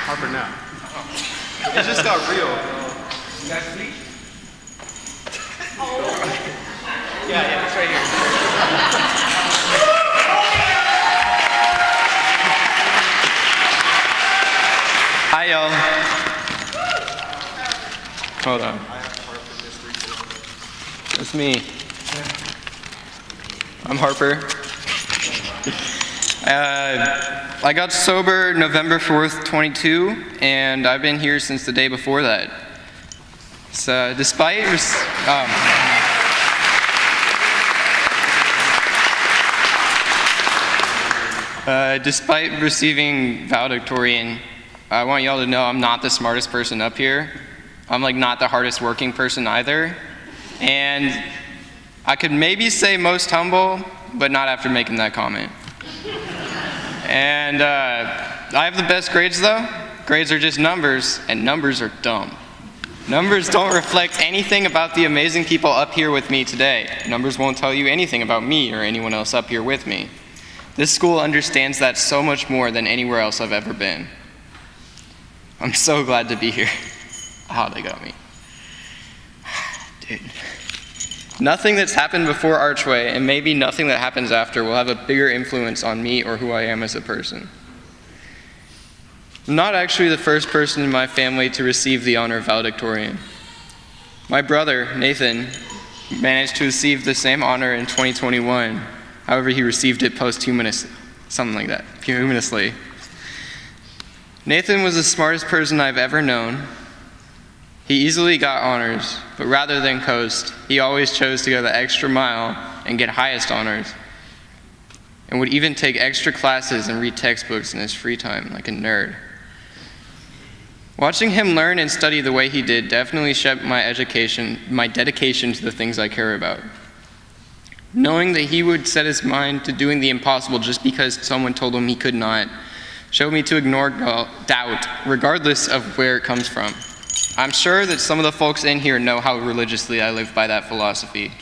Harper now. It just got real. You guys speak? Yeah, it's right here. Hi, y'all. Hold on. It's me. I'm Harper. I got sober November 4th, 22, and I've been here since the day before that. So despite receiving valedictorian, I want y'all to know I'm not the smartest person up here. I'm like not the hardest working person either. And I could maybe say most humble, but not after making that comment. And I have the best grades though. Grades are just numbers, and numbers are dumb. Numbers don't reflect anything about the amazing people up here with me today. Numbers won't tell you anything about me or anyone else up here with me. This school understands that so much more than anywhere else I've ever been. I'm so glad to be here. Oh, they got me. Dude. Nothing that's happened before Archway, and maybe nothing that happens after, will have a bigger influence on me or who I am as a person. I'm not actually the first person in my family to receive the honor of valedictorian. My brother, Nathan, managed to receive the same honor in 2021. However, he received it posthumously, something like that, posthumously. Nathan was the smartest person I've ever known. He easily got honors, but rather than coast, he always chose to go the extra mile and get highest honors, and would even take extra classes and read textbooks in his free time like a nerd. Watching him learn and study the way he did definitely shaped my dedication to the things I care about. Knowing that he would set his mind to doing the impossible just because someone told him he could not, showed me to ignore doubt, regardless of where it comes from. I'm sure that some of the folks in here know how religiously I live by that philosophy.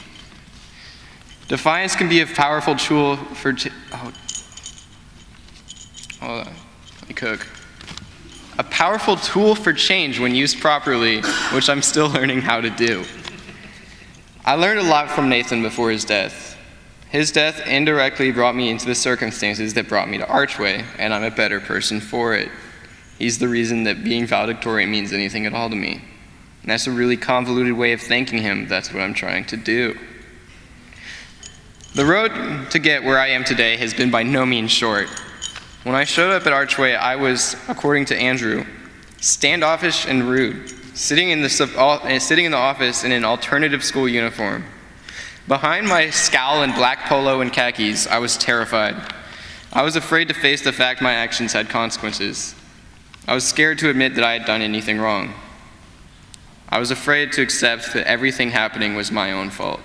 Defiance can be a powerful tool for hold on, let me cook. A powerful tool for change when used properly, which I'm still learning how to do. I learned a lot from Nathan before his death. His death indirectly brought me into the circumstances that brought me to Archway, and I'm a better person for it. He's the reason that being valedictorian means anything at all to me. And that's a really convoluted way of thanking him. That's what I'm trying to do. The road to get where I am today has been by no means short. When I showed up at Archway, I was, according to Andrew, standoffish and rude, sitting in the office in an alternative school uniform. Behind my scowl and black polo and khakis, I was terrified. I was afraid to face the fact my actions had consequences. I was scared to admit that I had done anything wrong. I was afraid to accept that everything happening was my own fault.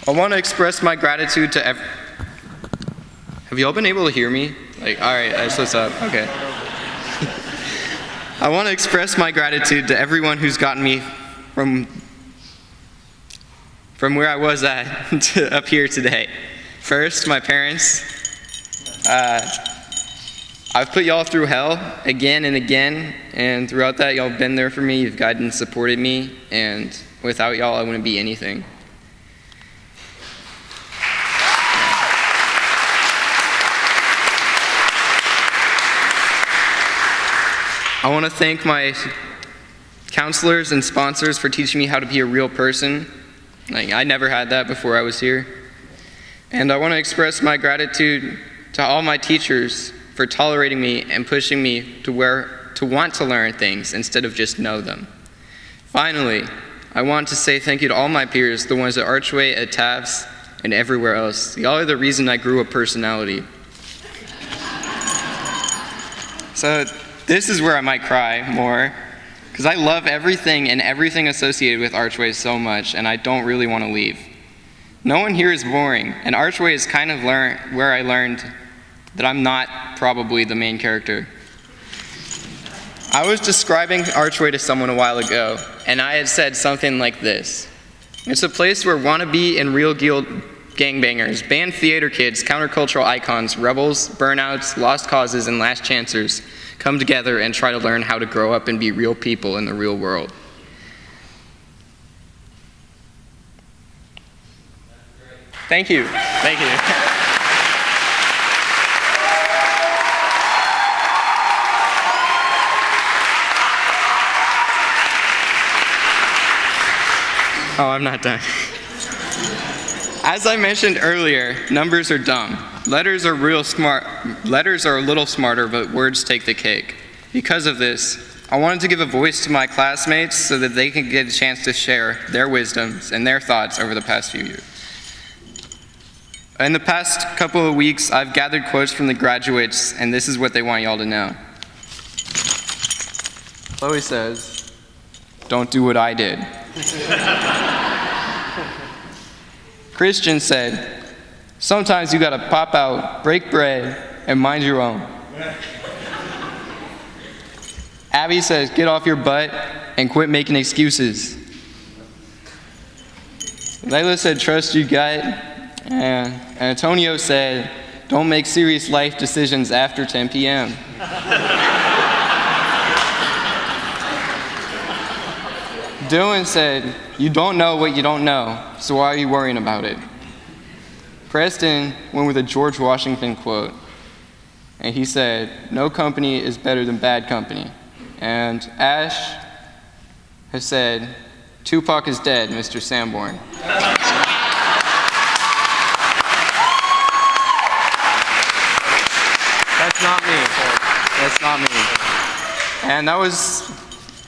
I want to express my gratitude to Have you all been able to hear me? All right, that's what's up. Okay. I want to express my gratitude to everyone who's gotten me from where I was at to up here today. First, my parents. I've put y'all through hell again and again, and throughout that, y'all have been there for me. You've guided and supported me, and without y'all, I wouldn't be anything. I want to thank my counselors and sponsors for teaching me how to be a real person. I never had that before I was here. And I want to express my gratitude to all my teachers for tolerating me and pushing me to want to learn things instead of just know them. Finally, I want to say thank you to all my peers, the ones at Archway, at TAFS, and everywhere else. Y'all are the reason I grew a personality. So this is where I might cry more, because I love everything and everything associated with Archway so much, and I don't really want to leave. No one here is boring, and Archway is kind of where I learned that I'm not probably the main character. I was describing Archway to someone a while ago, and I had said something like this. It's a place where wannabe and real deal gangbangers, band theater kids, countercultural icons, rebels, burnouts, lost causes, and last chancers come together and try to learn how to grow up and be real people in the real world. Thank you. Thank you. Oh, I'm not done. As I mentioned earlier, numbers are dumb. Letters are a little smarter, but words take the cake. Because of this, I wanted to give a voice to my classmates so that they can get a chance to share their wisdoms and their thoughts over the past few years. In the past couple of weeks, I've gathered quotes from the graduates, and this is what they want y'all to know. Chloe says, "Don't do what I did." Christian said, "Sometimes you gotta pop out, break bread, and mind your own." Abby says, "Get off your butt and quit making excuses." Layla said, "Trust your gut." And Antonio said, "Don't make serious life decisions after 10 p.m. Dylan said, "You don't know what you don't know, so why are you worrying about it?" Preston went with a George Washington quote, and he said, "No company is better than bad company." And Ash has said, "Tupac is dead, Mr. Sanborn." That's not me. That's not me. And that was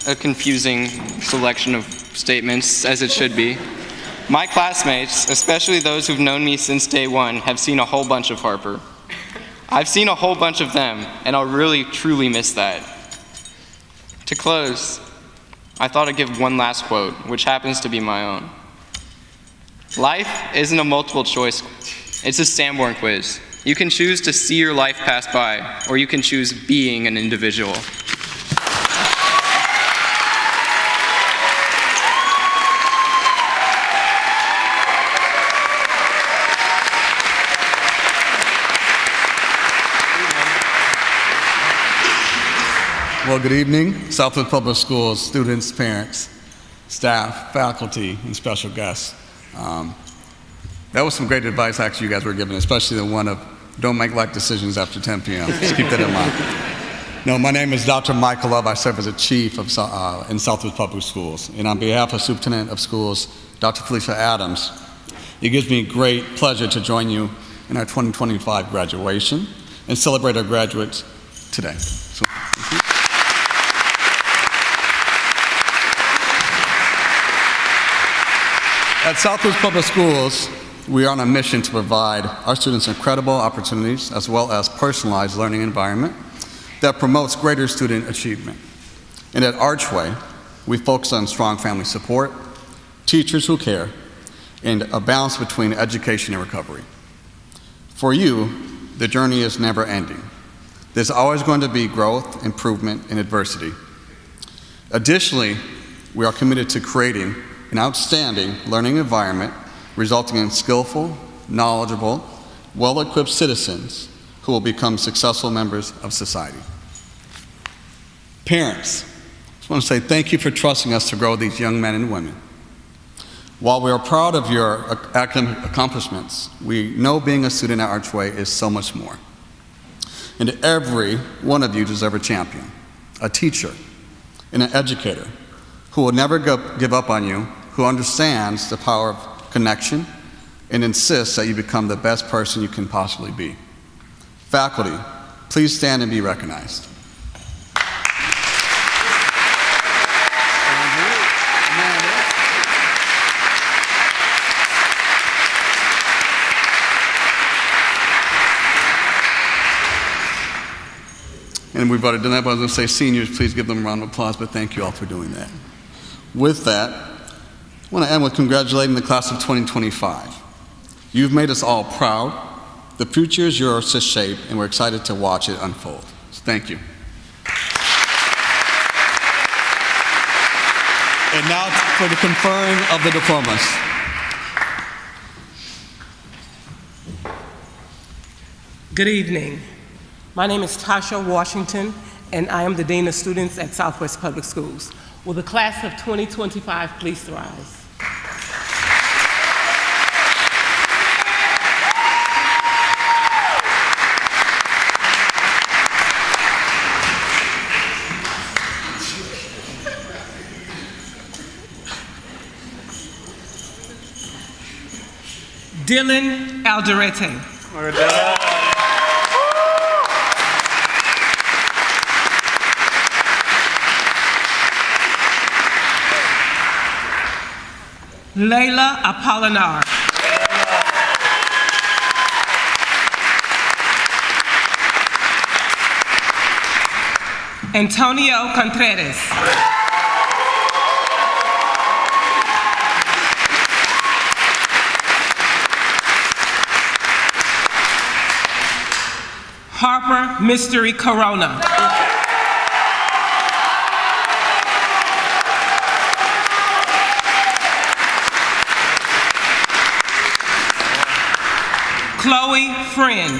a confusing selection of statements, as it should be. My classmates, especially those who've known me since day one, have seen a whole bunch of Harper. I've seen a whole bunch of them, and I'll really, truly miss that. To close, I thought I'd give one last quote, which happens to be my own. Life isn't a multiple choice, it's a Sanborn quiz. You can choose to see your life pass by, or you can choose being an individual. Well, good evening, Southwest Public Schools, students, parents, staff, faculty, and special guests. That was some great advice, actually, you guys were giving, especially the one of don't make life decisions after 10 p.m. Just keep that in mind. No, my name is Dr. Michael Love. I serve as a chief in Southwest Public Schools. And on behalf of Superintendent of Schools, Dr. Felicia Adams, it gives me great pleasure to join you in our 2025 graduation and celebrate our graduates today. So, thank you. At Southwest Public Schools, we are on a mission to provide our students incredible opportunities as well as personalized learning environment that promotes greater student achievement. And at Archway, we focus on strong family support, teachers who care, and a balance between education and recovery. For you, the journey is never ending. There's always going to be growth, improvement, and adversity. Additionally, we are committed to creating an outstanding learning environment resulting in skillful, knowledgeable, well-equipped citizens who will become successful members of society. Parents, I just want to say thank you for trusting us to grow these young men and women. While we are proud of your academic accomplishments, we know being a student at Archway is so much more. And every one of you deserve a champion, a teacher, and an educator who will never give up on you, who understands the power of connection and insists that you become the best person you can possibly be. Faculty, please stand and be recognized. And we've already done that, but I was going to say seniors, please give them a round of applause, but thank you all for doing that. With that, I want to end with congratulating the class of 2025. You've made us all proud. The future is yours to shape, and we're excited to watch it unfold. So thank you. And now for the conferring of the diplomas. Good evening. My name is Tasha Washington, and I am the Dean of Students at Southwest Public Schools. Will the class of 2025 please rise? Dylan Alderete. Layla Apollinar. Antonio Contreras. Harper Mystery Corona. Chloe Friend.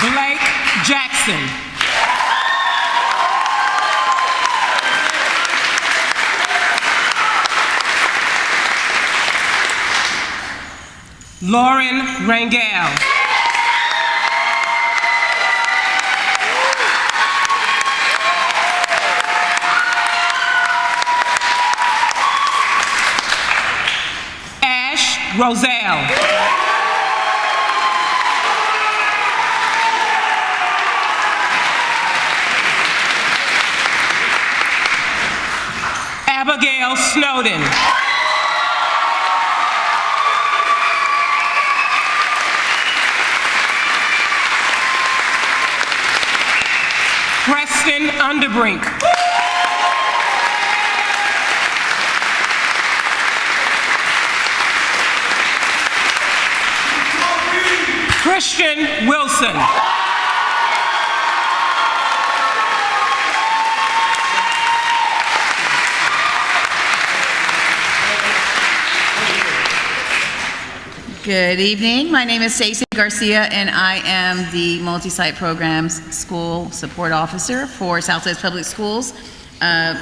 Blake Jackson. Lauren Rangel. Roselle. Abigail Snowden. Preston Underbrink. Christian Wilson. Good evening. My name is Stacey Garcia, and I am the Multi-Site Programs School Support Officer for Southwest Public Schools,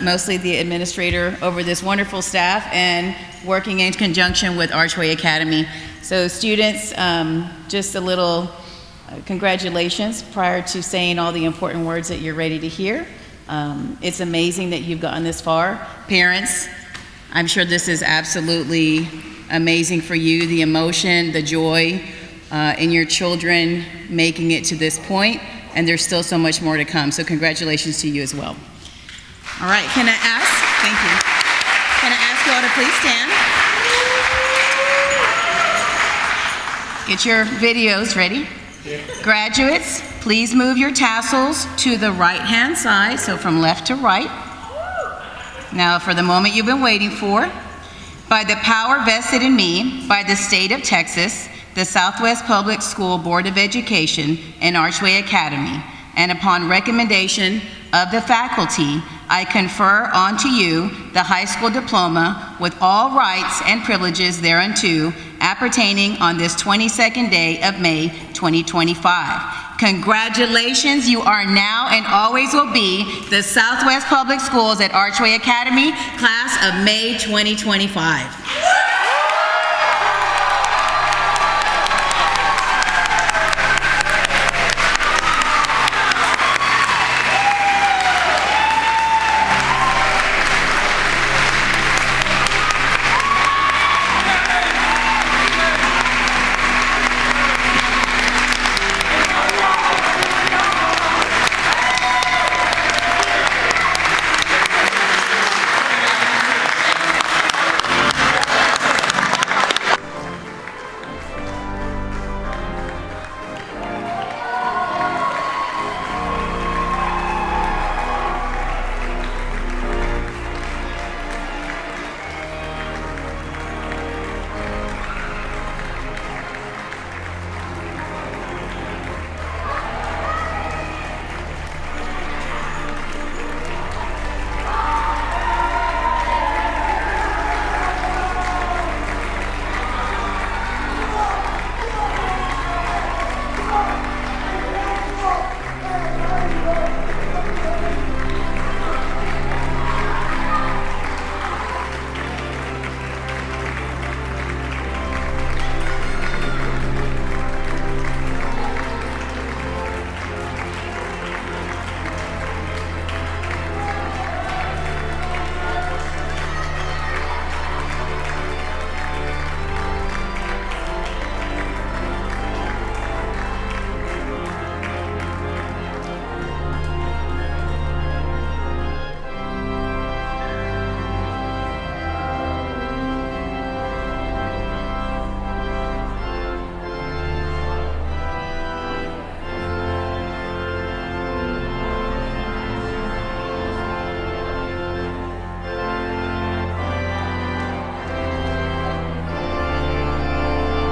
mostly the administrator over this wonderful staff and working in conjunction with Archway Academy. So students, just a little congratulations prior to saying all the important words that you're ready to hear. It's amazing that you've gotten this far. Parents, I'm sure this is absolutely amazing for you, the emotion, the joy in your children making it to this point, and there's still so much more to come, so congratulations to you as well. All right, can I ask, thank you. Can I ask you all to please stand? Get your videos ready. Graduates, please move your tassels to the right-hand side, so from left to right. Now for the moment you've been waiting for. By the power vested in me by the state of Texas, the Southwest Public School Board of Education, and Archway Academy, and upon recommendation of the faculty, I confer unto you the high school diploma with all rights and privileges thereunto appertaining on this 22nd day of May 2025. Congratulations, you are now and always will be the Southwest Public Schools at Archway Academy, class of May 2025.